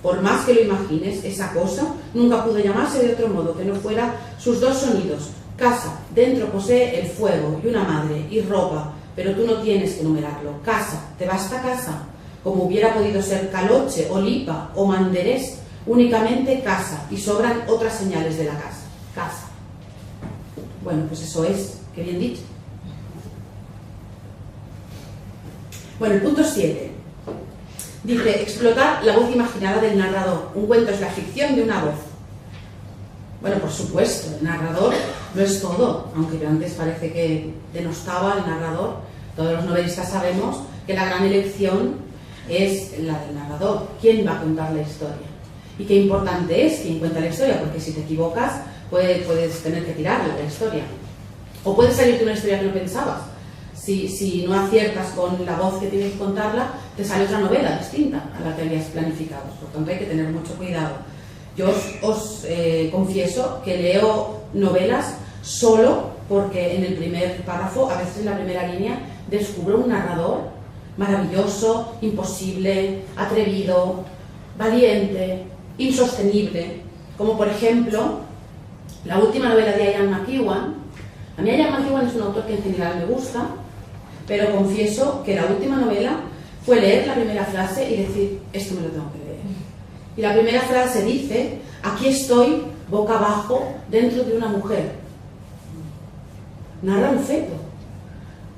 Por más que lo imagines, esa cosa nunca pudo llamarse de otro modo que no fuera sus dos sonidos. Casa, dentro posee el fuego y una madre y ropa, pero tú no tienes que numerarlo. Casa, te basta casa, como hubiera podido ser caloche o lipa o manderés, únicamente casa, y sobran otras señales de la casa. Casa. Bueno, pues eso es, qué bien dicho. Bueno, el punto 7. Dice, explotar la voz imaginada del narrador. Un cuento es la ficción de una voz. Bueno, por supuesto, el narrador no es todo, aunque antes parece que denostaba al narrador. Todos los novelistas sabemos que la gran elección es la del narrador. ¿Quién va a contar la historia? Y qué importante es quien cuenta la historia, porque si te equivocas, puedes tener que tirar la historia. O puede salirte una historia que no pensabas. Si no aciertas con la voz que tienes que contarla, te sale otra novela distinta a la que habías planificado. Por tanto, hay que tener mucho cuidado. Yo os confieso que leo novelas solo porque en el primer párrafo, a veces en la primera línea, descubro un narrador maravilloso, imposible, atrevido, valiente, insostenible. Como por ejemplo, la última novela de Ian McEwan. A mí Ian McEwan es un autor que en general me gusta, pero confieso que la última novela fue leer la primera frase y decir, esto me lo tengo que leer. Y la primera frase dice, aquí estoy, boca abajo, dentro de una mujer. Narra un feto.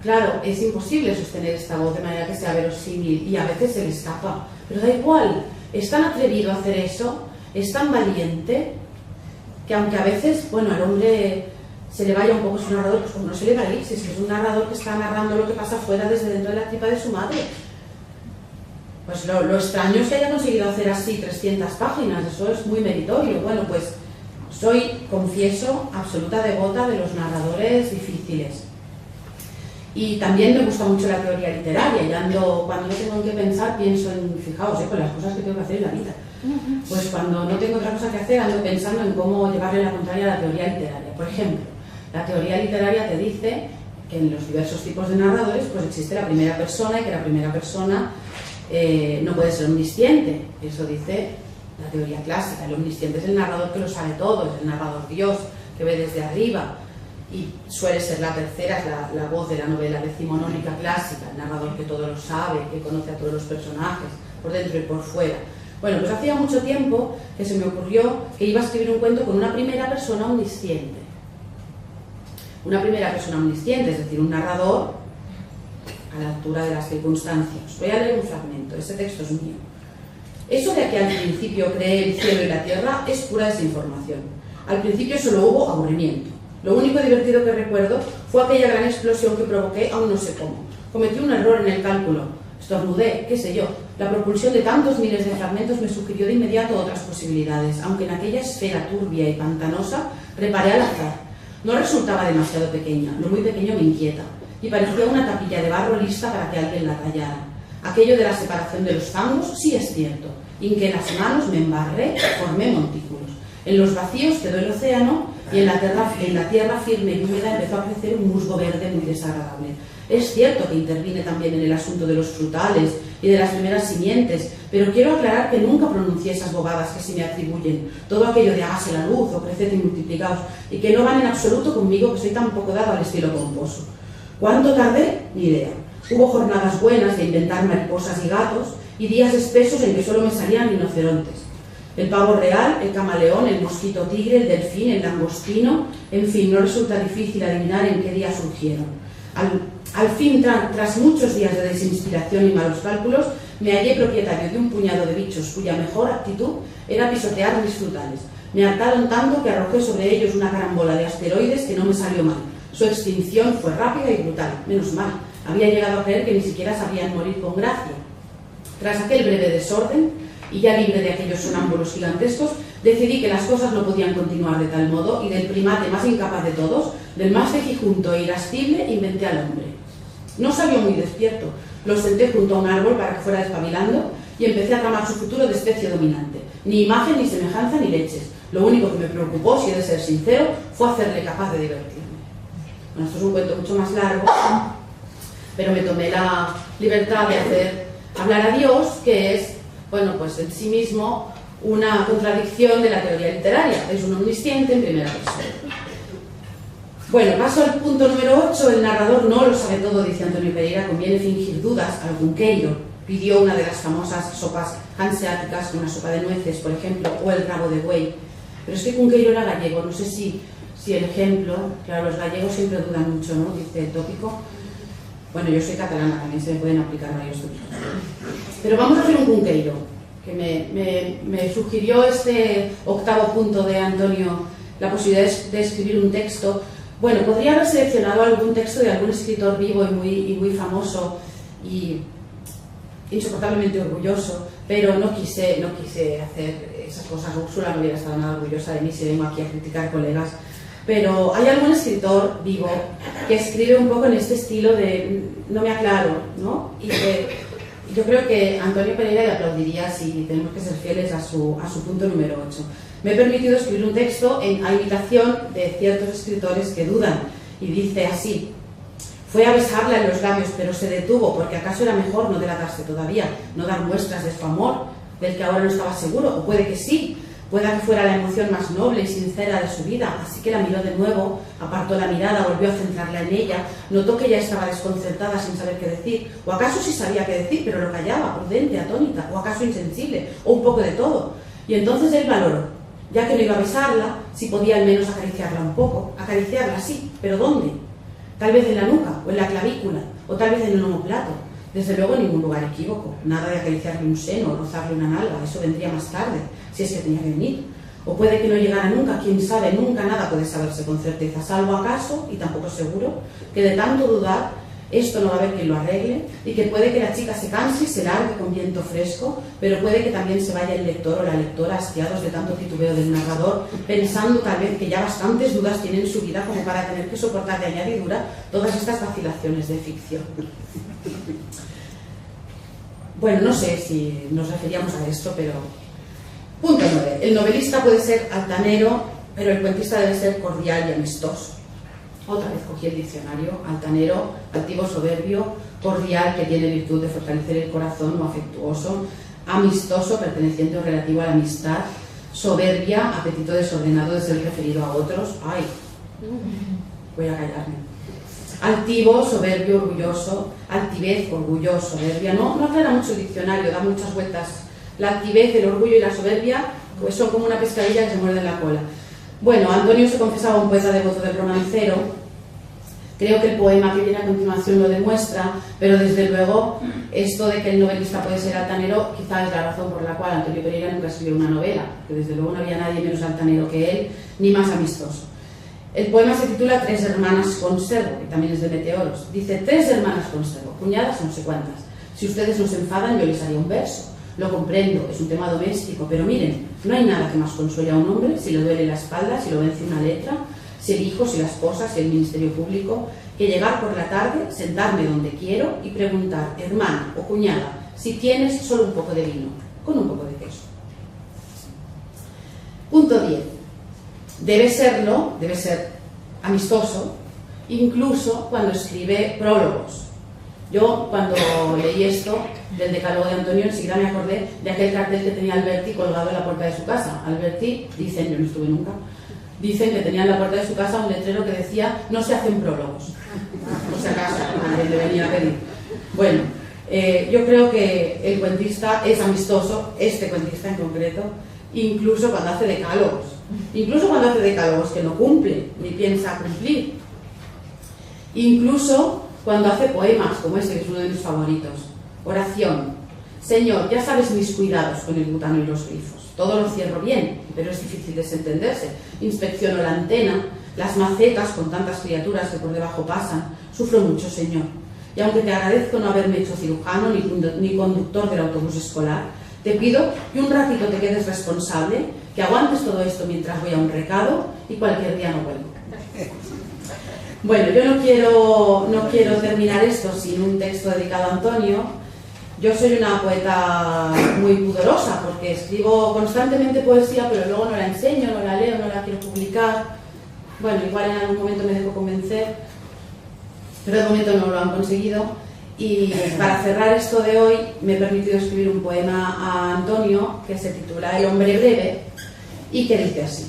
Claro, es imposible sostener esta voz de manera que sea verosímil y a veces se le escapa. Pero da igual, es tan atrevido a hacer eso, es tan valiente, que aunque a veces, bueno, al hombre se le vaya un poco su narrador, pues como no se le va a ir, si es que es un narrador que está narrando lo que pasa fuera desde dentro de la tripa de su madre. Pues lo extraño es que haya conseguido hacer así 300 páginas, eso es muy meritorio. Bueno, pues soy, confieso, absoluta devota de los narradores difíciles. Y también me gusta mucho la teoría literaria, y cuando no tengo que pensar, pienso en, fijaos, con las cosas que tengo que hacer en la vida. Pues cuando no tengo otra cosa que hacer, ando pensando en cómo llevarle la contraria a la teoría literaria. Por ejemplo, la teoría literaria te dice que en los diversos tipos de narradores pues existe la primera persona y que la primera persona no puede ser omnisciente. Eso dice la teoría clásica. El omnisciente es el narrador que lo sabe todo, es el narrador Dios, que ve desde arriba. Y suele ser la tercera, es la voz de la novela decimonónica clásica, el narrador que todo lo sabe, que conoce a todos los personajes, por dentro y por fuera. Bueno, pues hacía mucho tiempo que se me ocurrió que iba a escribir un cuento con una primera persona omnisciente. Una primera persona omnisciente, es decir, un narrador a la altura de las circunstancias. Voy a leer un fragmento, este texto es mío. Eso de que al principio creé el cielo y la tierra es pura desinformación. Al principio solo hubo aburrimiento. Lo único divertido que recuerdo fue aquella gran explosión que provoqué aún no sé cómo. Cometí un error en el cálculo. Estornudé, qué sé yo. La propulsión de tantos miles de fragmentos me sugirió de inmediato otras posibilidades, aunque en aquella esfera turbia y pantanosa reparé al azar. No resultaba demasiado pequeña, lo muy pequeño me inquieta, y parecía una tapilla de barro lista para que alguien la tallara. Aquello de la separación de los fangos sí es cierto, y en que en las manos me embarré, formé montículos. En los vacíos quedó el océano y en la tierra firme y húmeda empezó a crecer un musgo verde muy desagradable. Es cierto que intervine también en el asunto de los frutales y de las primeras simientes, pero quiero aclarar que nunca pronuncié esas bobadas que se me atribuyen, todo aquello de hágase la luz o creced y multiplicaos, y que no van en absoluto conmigo, que soy tan poco dado al estilo pomposo. ¿Cuánto tardé? Ni idea. Hubo jornadas buenas de inventar mariposas y gatos y días espesos en que solo me salían rinocerontes. El pavo real, el camaleón, el mosquito tigre, el delfín, el langostino, en fin, no resulta difícil adivinar en qué día surgieron. Al fin, tras muchos días de desinspiración y malos cálculos, me hallé propietario de un puñado de bichos cuya mejor actitud era pisotear mis frutales. Me hartaron tanto que arrojé sobre ellos una carambola de asteroides que no me salió mal. Su extinción fue rápida y brutal, menos mal. Había llegado a creer que ni siquiera sabían morir con gracia. Tras aquel breve desorden, y ya libre de aquellos sonámbulos gigantescos, decidí que las cosas no podían continuar de tal modo y del primate más incapaz de todos, del más vejijunto e irascible, inventé al hombre. No salió muy despierto, lo senté junto a un árbol para que fuera despabilando y empecé a tramar su futuro de especie dominante. Ni imagen, ni semejanza, ni leches. Lo único que me preocupó, si he de ser sincero, fue hacerle capaz de divertirme. Bueno, esto es un cuento mucho más largo, pero me tomé la libertad de hablar a Dios, que es, bueno, pues en sí mismo una contradicción de la teoría literaria. Es un omnisciente en primera persona. Bueno, paso al punto número 8. El narrador no lo sabe todo, dice Antonio Pereira. Conviene fingir dudas al Cunqueiro. Pidió una de las famosas sopas hanseáticas, una sopa de nueces, por ejemplo, o el rabo de buey. Pero es que Cunqueiro era gallego. No sé si el ejemplo... Claro, los gallegos siempre dudan mucho, ¿no? Dice el tópico. Bueno, yo soy catalana, también se me pueden aplicar varios trucos. Pero vamos a hacer un Cunqueiro, que me sugirió este octavo punto de Antonio, la posibilidad de escribir un texto. Bueno, podría haber seleccionado algún texto de algún escritor vivo y muy famoso y insoportablemente orgulloso, pero no quise hacer esas cosas. Úrsula no hubiera estado nada orgullosa de mí si vengo aquí a criticar colegas. Pero hay algún escritor vivo que escribe un poco en este estilo de no me aclaro, ¿no? Y que yo creo que Antonio Pereira le aplaudiría si tenemos que ser fieles a su punto número 8. Me he permitido escribir un texto a imitación de ciertos escritores que dudan, y dice así: fue a besarla en los labios, pero se detuvo, porque acaso era mejor no delatarse todavía, no dar muestras de su amor, del que ahora no estaba seguro, o puede que sí. Pueda que fuera la emoción más noble y sincera de su vida, así que la miró de nuevo, apartó la mirada, volvió a centrarla en ella, notó que ella estaba desconcertada sin saber qué decir, o acaso sí sabía qué decir, pero lo callaba, prudente, atónita, o acaso insensible, o un poco de todo. Y entonces él valoró, ya que no iba a besarla, si podía al menos acariciarla un poco, acariciarla sí, pero ¿dónde? Tal vez en la nuca, o en la clavícula, o tal vez en el omoplato. Desde luego en ningún lugar equívoco, nada de acariciarle un seno o rozarle una nalga, eso vendría más tarde, si es que tenía que venir. O puede que no llegara nunca, quién sabe, nunca nada puede saberse con certeza, salvo acaso, y tampoco seguro, que de tanto dudar, esto no va a haber quien lo arregle, y que puede que la chica se canse y se largue con viento fresco, pero puede que también se vaya el lector o la lectora hastiados de tanto titubeo del narrador, pensando tal vez que ya bastantes dudas tiene en su vida como para tener que soportar de añadidura todas estas vacilaciones de ficción. Bueno, no sé si nos referíamos a esto, pero... Punto 9. El novelista puede ser altanero, pero el cuentista debe ser cordial y amistoso. Otra vez cogí el diccionario. Altanero, altivo, soberbio, cordial, que tiene virtud de fortalecer el corazón o afectuoso, amistoso, perteneciente o relativo a la amistad, soberbia, apetito desordenado de ser referido a otros. Ay, voy a callarme. Altivo, soberbio, orgulloso, altivez, orgullo, soberbia. No aclara mucho el diccionario, da muchas vueltas. La altivez, el orgullo y la soberbia pues son como una pescadilla que se muerde en la cola. Bueno, Antonio se confesaba un poeta devoto del romancero. Creo que el poema que viene a continuación lo demuestra, pero desde luego esto de que el novelista puede ser altanero quizá es la razón por la cual Antonio Pereira nunca escribió una novela, que desde luego no había nadie menos altanero que él, ni más amistoso. El poema se titula Tres hermanas conservo, que también es de Meteoros. Dice: 3 hermanas conservo, cuñadas no sé cuántas. Si ustedes no se enfadan, yo les haría un verso. Lo comprendo, es un tema doméstico, pero miren, no hay nada que más consuele a un hombre si le duele la espalda, si lo vence una letra, si el hijo, si la esposa, si el ministerio público. que llegar por la tarde, sentarme donde quiero y preguntar, hermana o cuñada, si tienes solo un poco de vino, con un poco de queso. Punto 10. Debe ser amistoso, incluso cuando escribe prólogos. Yo, cuando leí esto del decálogo de Antonio, enseguida me acordé de aquel cartel que tenía Alberti colgado en la puerta de su casa. Alberti, dicen, yo no estuve nunca, dicen que tenía en la puerta de su casa un letrero que decía, no se hacen prólogos. Por si acaso, nadie le venía a pedir. Bueno, yo creo que el cuentista es amistoso, este cuentista en concreto, incluso cuando hace decálogos. Incluso cuando hace decálogos que no cumple, ni piensa cumplir. Incluso cuando hace poemas, como este, que es uno de mis favoritos. Oración. Señor, ya sabes mis cuidados con el butano y los grifos. Todo lo cierro bien, pero es difícil desentenderse. Inspecciono la antena, las macetas con tantas criaturas que por debajo pasan. Sufro mucho, Señor. Y aunque te agradezco no haberme hecho cirujano ni conductor del autobús escolar, te pido que un ratito te quedes responsable, que aguantes todo esto mientras voy a un recado y cualquier día no vuelvo. Bueno, yo no quiero terminar esto sin un texto dedicado a Antonio. Yo soy una poeta muy pudorosa porque escribo constantemente poesía, pero luego no la enseño, no la leo, no la quiero publicar. Bueno, igual en algún momento me dejo convencer, pero de momento no lo han conseguido. Y para cerrar esto de hoy me he permitido escribir un poema a Antonio que se titula El hombre breve y que dice así.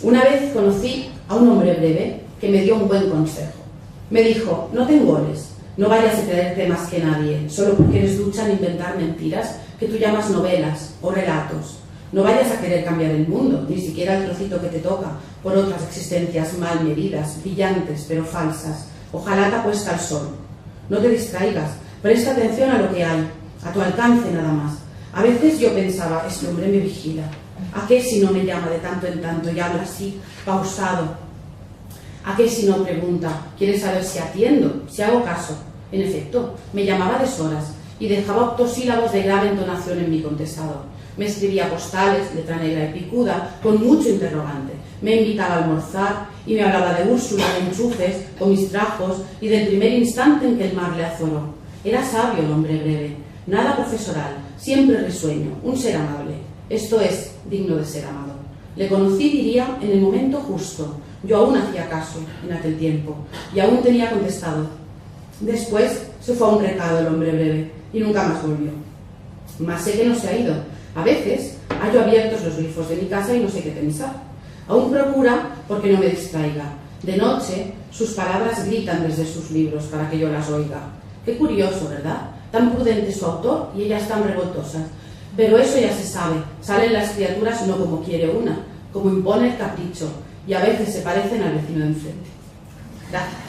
Una vez conocí a un hombre breve que me dio un buen consejo. Me dijo, no te engoles, no vayas a creerte más que nadie, solo porque eres ducha en inventar mentiras que tú llamas novelas o relatos. No vayas a querer cambiar el mundo, ni siquiera el trocito que te toca, por otras existencias mal medidas, brillantes pero falsas, ojalá puesta al sol. No te distraigas, presta atención a lo que hay, a tu alcance nada más. A veces yo pensaba, este hombre me vigila. ¿A qué si no me llama de tanto en tanto y habla así, pausado? ¿A qué si no pregunta? ¿Quiere saber si atiendo, si hago caso? En efecto, me llamaba a deshoras y dejaba octosílabos de grave entonación en mi contestador. Me escribía postales, letra negra y picuda, con mucho interrogante. Me invitaba a almorzar y me hablaba de Úrsula, de enchufes, con mis trajos y del primer instante en que el mar le azoró. Era sabio el hombre breve, nada profesoral, siempre risueño, un ser amable. Esto es digno de ser amado. Le conocí, diría, en el momento justo. Yo aún hacía caso en aquel tiempo y aún tenía contestado. Después se fue a un recado el hombre breve y nunca más volvió. Mas sé que no se ha ido. A veces hallo abiertos los grifos de mi casa y no sé qué pensar. Aún procura porque no me distraiga. De noche sus palabras gritan desde sus libros para que yo las oiga. Qué curioso, ¿verdad? Tan prudente su autor y ellas tan revoltosas. Pero eso ya se sabe. Salen las criaturas no como quiere una, como impone el capricho. Y a veces se parecen al vecino de enfrente. Gracias.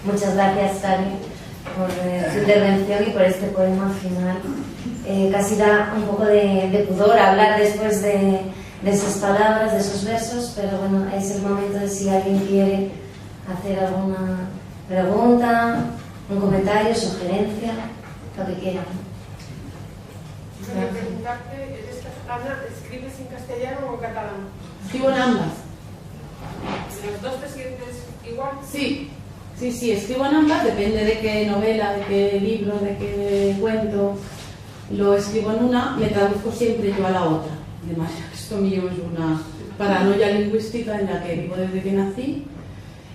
Muchas gracias, Tani, por su intervención y por este poema final. Casi da un poco de pudor hablar después de esas palabras, de esos versos, pero bueno, es el momento de si alguien quiere hacer alguna pregunta, un comentario, sugerencia, lo que quieran.
Quería preguntarte, ¿eres catalana? ¿Escribes en castellano o en catalán?
Escribo en ambas.
¿Las dos te sientes igual?
Sí, escribo en ambas, depende de qué novela, de qué libro, de qué cuento. Lo escribo en una, me traduzco siempre yo a la otra. De manera que esto mío es una paranoia lingüística en la que vivo desde que nací.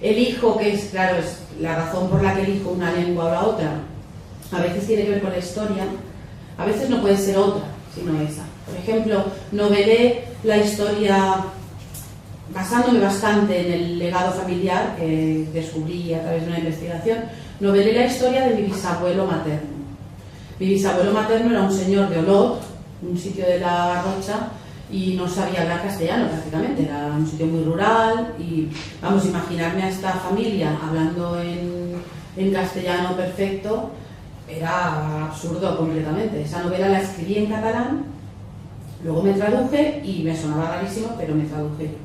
Elijo, que es, claro, es la razón por la que elijo una lengua o la otra. A veces tiene que ver con la historia, a veces no puede ser otra, sino esa. Por ejemplo, novelé la historia basándome bastante en el legado familiar que descubrí a través de una investigación. Novelé la historia de mi bisabuelo materno. Mi bisabuelo materno era un señor de Olot, un sitio de La Rocha, y no sabía hablar castellano prácticamente, era un sitio muy rural y vamos a imaginarme a esta familia hablando en castellano perfecto, era absurdo completamente. Esa novela la escribí en catalán, luego me traduje y me sonaba rarísimo, pero me traduje yo.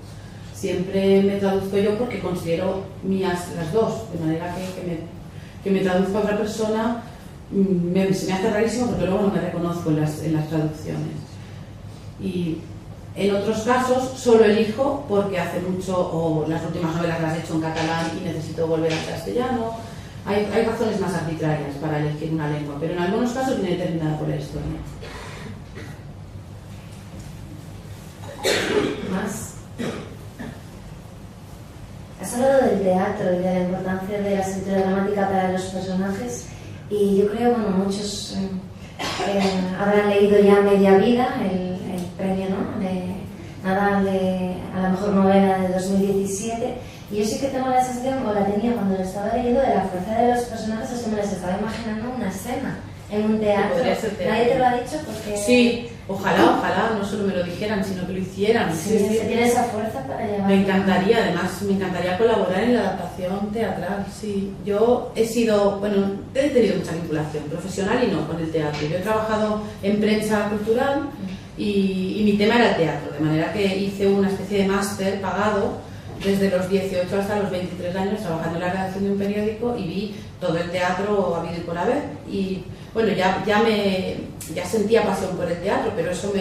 Siempre me traduzco yo porque considero mías las dos, de manera que que me traduzca a otra persona se me hace rarísimo porque luego no me reconozco en las traducciones. Y en otros casos solo elijo porque hace mucho, o las últimas novelas las he hecho en catalán y necesito volver al castellano. Hay razones más arbitrarias para elegir una lengua, pero en algunos casos viene determinada por la historia.
¿Más? Has hablado del teatro y de la importancia de la escritura dramática para los personajes, y yo creo que muchos habrán leído ya Media Vida, el premio, ¿no?, de Nadal a la mejor novela de 2017, y yo sí que tengo la sensación, o la tenía cuando lo estaba leyendo, de la fuerza de los personajes. Es que me les estaba imaginando una escena en un teatro. Nadie te lo ha dicho porque...
Sí, ojalá no solo me lo dijeran, sino que lo hicieran.
Sí, se tiene esa fuerza para llevar.
Me encantaría, además, me encantaría colaborar en la adaptación teatral, sí. Yo he tenido mucha vinculación, profesional y no, con el teatro. Yo he trabajado en prensa cultural y mi tema era el teatro, de manera que hice una especie de máster pagado desde los 18 hasta los 23 años trabajando en la redacción de un periódico, y vi todo el teatro habido y por haber. Y bueno, ya sentía pasión por el teatro, pero eso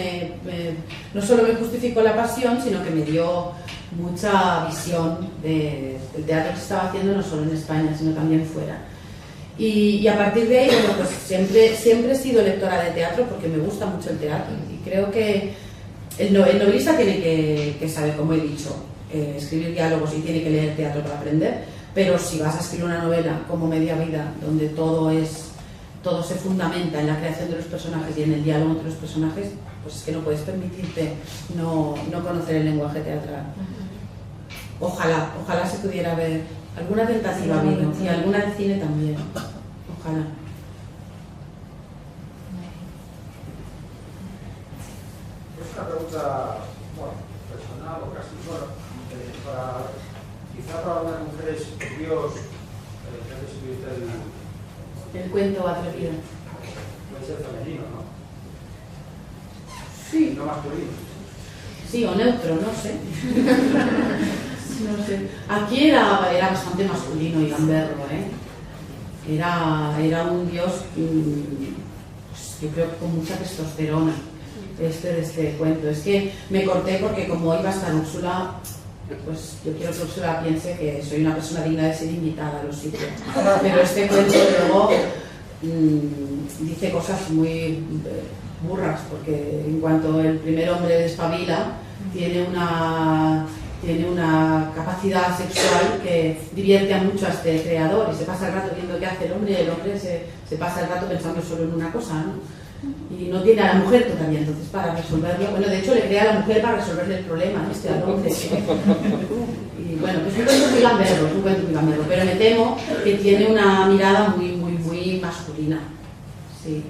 no solo me justificó la pasión, sino que me dio mucha visión del teatro que se estaba haciendo, no solo en España, sino también fuera. Y a partir de ahí, bueno, pues siempre he sido lectora de teatro porque me gusta mucho el teatro, y creo que el novelista tiene que saber, como he dicho, escribir diálogos y tiene que leer teatro para aprender, pero si vas a escribir una novela como Media Vida, donde todo se fundamenta en la creación de los personajes y en el diálogo entre los personajes, pues es que no puedes permitirte no conocer el lenguaje teatral. Ojalá se pudiera ver alguna tentativa vino, y alguna de cine también. Ojalá.
Es una pregunta, personal o casi, quizá para unas mujeres curiosos, creo que escribiste
El cuento atrevido.
puede ser femenino, ¿no?
Sí.
No masculino.
Sí, o neutro, no sé. No sé. Aquí era bastante masculino y gamberro, ¿eh? Era un dios, pues, yo creo que con mucha testosterona, de este cuento. Es que me corté porque como iba a estar Úrsula, pues yo quiero que Úrsula piense que soy una persona digna de ser invitada a los sitios. Pero este cuento luego dice cosas muy burras, porque en cuanto el primer hombre despabila, tiene una capacidad sexual que divierte a mucho a este creador, y se pasa el rato viendo qué hace el hombre, y el hombre se pasa el rato pensando solo en una cosa, ¿no? Y no tiene a la mujer todavía, entonces para resolverlo, bueno, de hecho le crea a la mujer para resolverle el problema, ¿no? Al hombre. Y bueno, pues es un cuento muy gamberro, pero me temo que tiene una mirada muy masculina. Sí.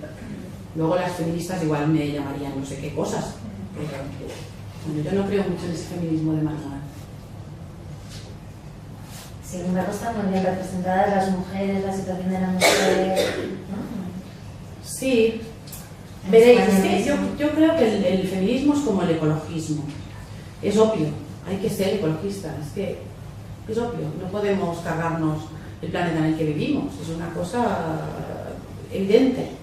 Luego las feministas igual me llamarían no sé qué cosas, pero bueno, yo no creo mucho en ese feminismo de manual.
Sin embargo, están muy bien representadas las mujeres, la situación de la mujer, ¿no?
Sí, veréis, es que yo creo que el feminismo es como el ecologismo, es obvio, hay que ser ecologistas, es que es obvio, no podemos cargarnos el planeta en el que vivimos, es una cosa evidente.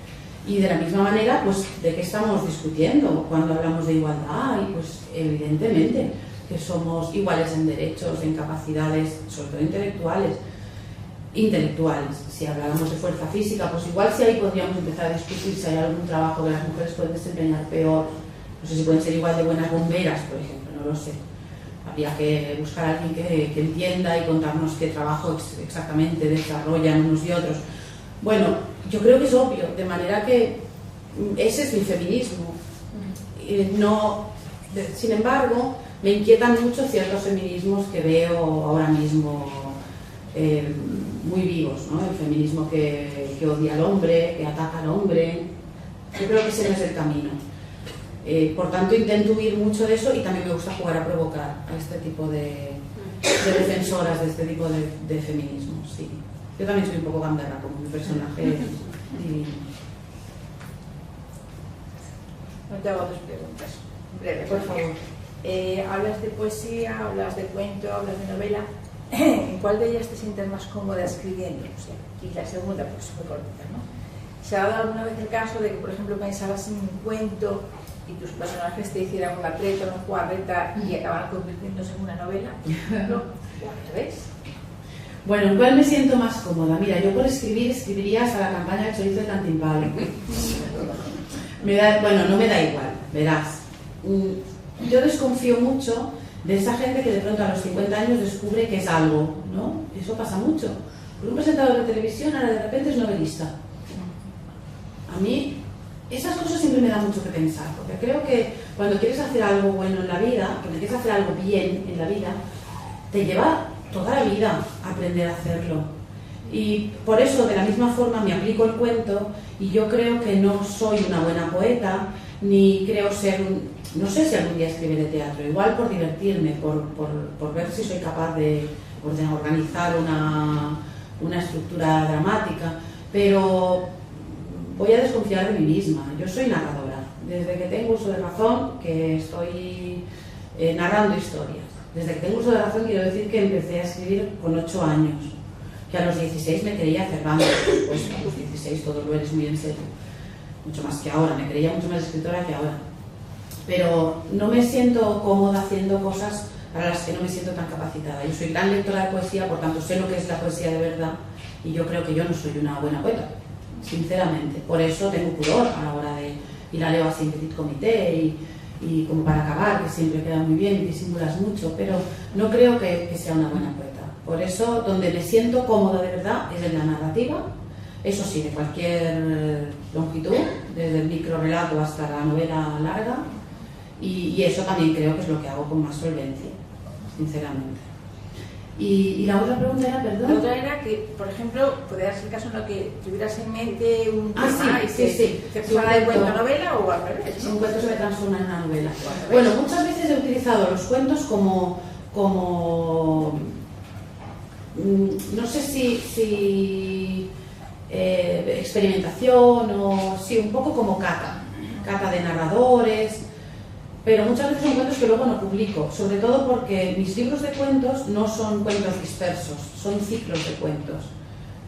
Y de la misma manera, pues, ¿de qué estamos discutiendo cuando hablamos de igualdad? Y pues, evidentemente, que somos iguales en derechos, en capacidades, sobre todo intelectuales. Si habláramos de fuerza física, pues igual si ahí podríamos empezar a discutir si hay algún trabajo que las mujeres pueden desempeñar peor. No sé si pueden ser igual de buenas bomberas, por ejemplo, no lo sé. Habría que buscar a alguien que entienda y contarnos qué trabajo exactamente desarrollan unos y otros. Bueno, yo creo que es obvio, de manera que ese es mi feminismo. Sin embargo, me inquietan mucho ciertos feminismos que veo ahora mismo muy vivos, ¿no? El feminismo que odia al hombre, que ataca al hombre. Yo creo que ese no es el camino. Por tanto, intento huir mucho de eso, y también me gusta jugar a provocar a este tipo de defensoras de este tipo de feminismo. Sí. Yo también soy un poco gamberra, como mi personaje divino.
No te hago dos preguntas. Breve,
Por favor.
Hablas de poesía, hablas de cuento, hablas de novela. ¿En cuál de ellas te sientes más cómoda escribiendo? O sea, y la segunda, pues muy cortita, ¿no? ¿Se ha dado alguna vez el caso de que, por ejemplo, pensabas en un cuento y tus personajes te hicieran una treta, una jugarreta y acabaran convirtiéndose en una novela? ¿No? ¿O al revés?
Bueno, ¿en cuál me siento más cómoda? Mira, yo por escribir, escribiría hasta la campaña de Chorizo de Cantimpalo. Bueno, no me da igual, verás. Yo desconfío mucho de esa gente que de pronto a los 50 años descubre que es algo, ¿no? Eso pasa mucho. Un presentador de televisión ahora de repente es novelista. A mí esas cosas siempre me dan mucho que pensar, porque creo que cuando quieres hacer algo bueno en la vida, cuando quieres hacer algo bien en la vida, te lleva toda la vida a aprender a hacerlo. Y por eso, de la misma forma, me aplico el cuento y yo creo que no soy una buena poeta, ni creo ser no sé si algún día escribiré teatro, igual por divertirme, por ver si soy capaz de organizar una estructura dramática, pero voy a desconfiar de mí misma. Yo soy narradora. Desde que tengo uso de razón, que estoy narrando historias. Desde que tengo uso de razón, quiero decir que empecé a escribir con 8 años. Que a los 16 me creía Cervantes, por supuesto. A los 16 todo lo eres muy en serio. Mucho más que ahora. Me creía mucho más escritora que ahora. Pero no me siento cómoda haciendo cosas para las que no me siento tan capacitada. Yo soy gran lectora de poesía, por tanto sé lo que es la poesía de verdad. Y yo creo que yo no soy una buena poeta, sinceramente. Por eso tengo pudor a la hora de ir a leo así en petit comité y como para acabar, que siempre queda muy bien y disimulas mucho, pero no creo que sea una buena poeta. Por eso, donde me siento cómoda de verdad es en la narrativa, eso sí, de cualquier longitud, desde el microrelato hasta la novela larga, y eso también creo que es lo que hago con más solvencia, sinceramente. Y la otra pregunta era, perdón.
La otra era que, por ejemplo, podría ser el caso en lo que tuvieras en mente un tema
sí.
¿Te fuera de cuento novela o al revés?
Un cuento se me transforma en una novela. Bueno, muchas veces he utilizado los cuentos como no sé si experimentación o sí, un poco como cata de narradores. Pero muchas veces son cuentos que luego no publico, sobre todo porque mis libros de cuentos no son cuentos dispersos, son ciclos de cuentos.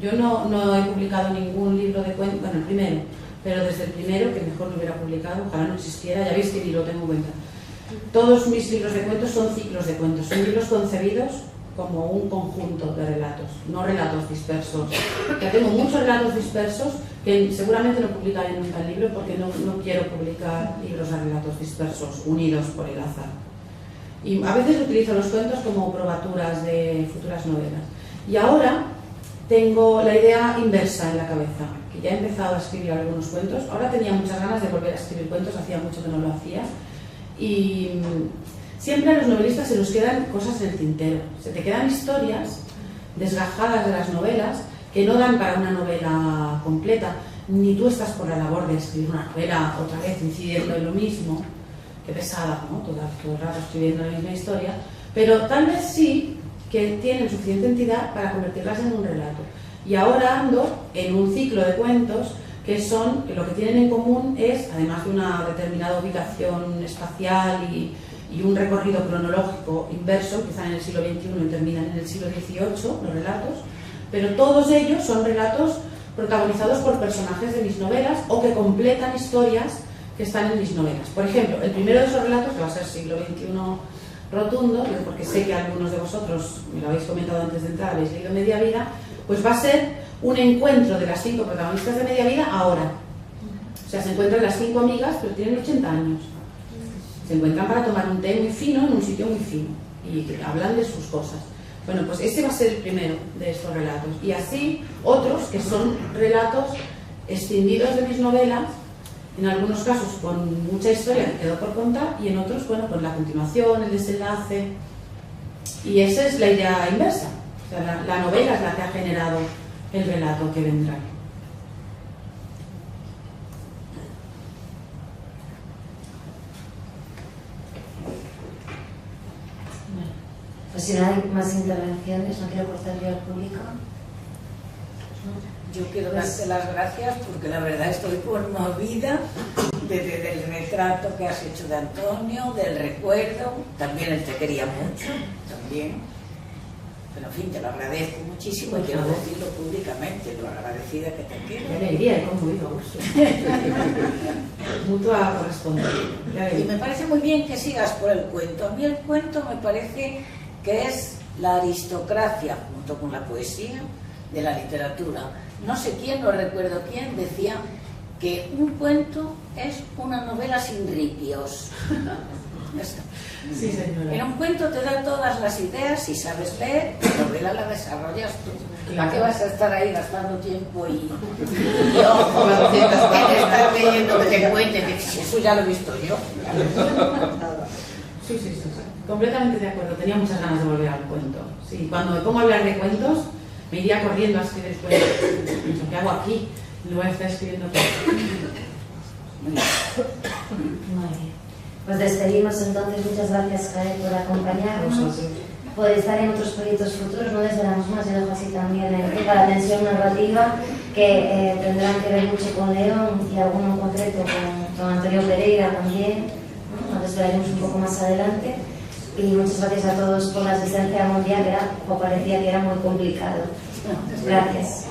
Yo no he publicado ningún libro de cuentos, bueno, el primero, pero desde el primero, que mejor lo hubiera publicado, ojalá no existiera, ya veis que ni lo tengo en cuenta. Todos mis libros de cuentos son ciclos de cuentos, son libros concebidos como un conjunto de relatos, no relatos dispersos. Ya tengo muchos relatos dispersos que seguramente no publicaré nunca el libro porque no quiero publicar libros de relatos dispersos, unidos por el azar. Y a veces utilizo los cuentos como probaturas de futuras novelas. Y ahora tengo la idea inversa en la cabeza, que ya he empezado a escribir algunos cuentos. Ahora tenía muchas ganas de volver a escribir cuentos, hacía mucho que no lo hacía. Y siempre a los novelistas se nos quedan cosas en el tintero. Se te quedan historias desgajadas de las novelas que no dan para una novela completa, ni tú estás por la labor de escribir una novela otra vez incidiendo en lo mismo. Qué pesada, ¿no? Todo el rato escribiendo la misma historia, pero tal vez sí que tienen suficiente entidad para convertirlas en un relato. Y ahora ando en un ciclo de cuentos que lo que tienen en común es, además de una determinada ubicación espacial y un recorrido cronológico inverso, empiezan en el siglo XXI y terminan en el siglo XVIII, los relatos, pero todos ellos son relatos protagonizados por personajes de mis novelas o que completan historias que están en mis novelas. Por ejemplo, el primero de esos relatos, que va a ser siglo XXI rotundo, porque sé que algunos de vosotros, me lo habéis comentado antes de entrar, habéis leído Media Vida, pues va a ser un encuentro de las 5 protagonistas de Media Vida ahora. O sea, se encuentran las 5 amigas, pero tienen 80 años. Se encuentran para tomar un té muy fino en un sitio muy fino y hablan de sus cosas. Bueno, pues ese va a ser el primero de estos relatos. Y así otros que son relatos escindidos de mis novelas, en algunos casos con mucha historia que quedó por contar y en otros, bueno, con la continuación, el desenlace. Y esa es la idea inversa. O sea, la novela es la que ha generado el relato que vendrá.
Pues si no hay más intervenciones, no quiero cortar yo al público.
Yo quiero darte las gracias porque la verdad estoy conmovida del retrato que has hecho de Antonio, del recuerdo, también él te quería mucho, también. Pero en fin, te lo agradezco muchísimo y quiero decirlo públicamente, lo agradecida que te
Qué
quiero.
alegría, cómo iba, gusto. Mutua correspondencia.
Y me parece muy bien que sigas por el cuento. A mí el cuento me parece que es la aristocracia, junto con la poesía, de la literatura. No sé quién, no recuerdo quién, decía que un cuento es una novela sin ripios.
Sí, señora.
En un cuento te da todas las ideas, si sabes leer, la novela la desarrollas tú. ¿Para qué vas a estar ahí gastando tiempo y ojo, que estás leyendo que te cuente? Si eso ya lo he visto yo.
Sí, sí, sí, sí. Completamente de acuerdo. Tenía muchas ganas de volver al cuento. Sí, cuando me pongo a hablar de cuentos, me iría corriendo a escribir cuentos. ¿Qué hago aquí? En lugar de estar escribiendo cuentos.
Muy bien. Pues despedimos entonces. Muchas gracias, Jael, por acompañarnos, por estar en otros proyectos futuros. No desvelamos más, yo dejo así también toda la tensión narrativa que tendrán que ver mucho con León y alguno en concreto con Antonio Pereira también, ¿no? Nos desvelaremos un poco más adelante. Y muchas gracias a todos por la asistencia mundial, que parecía que era muy complicado. Gracias.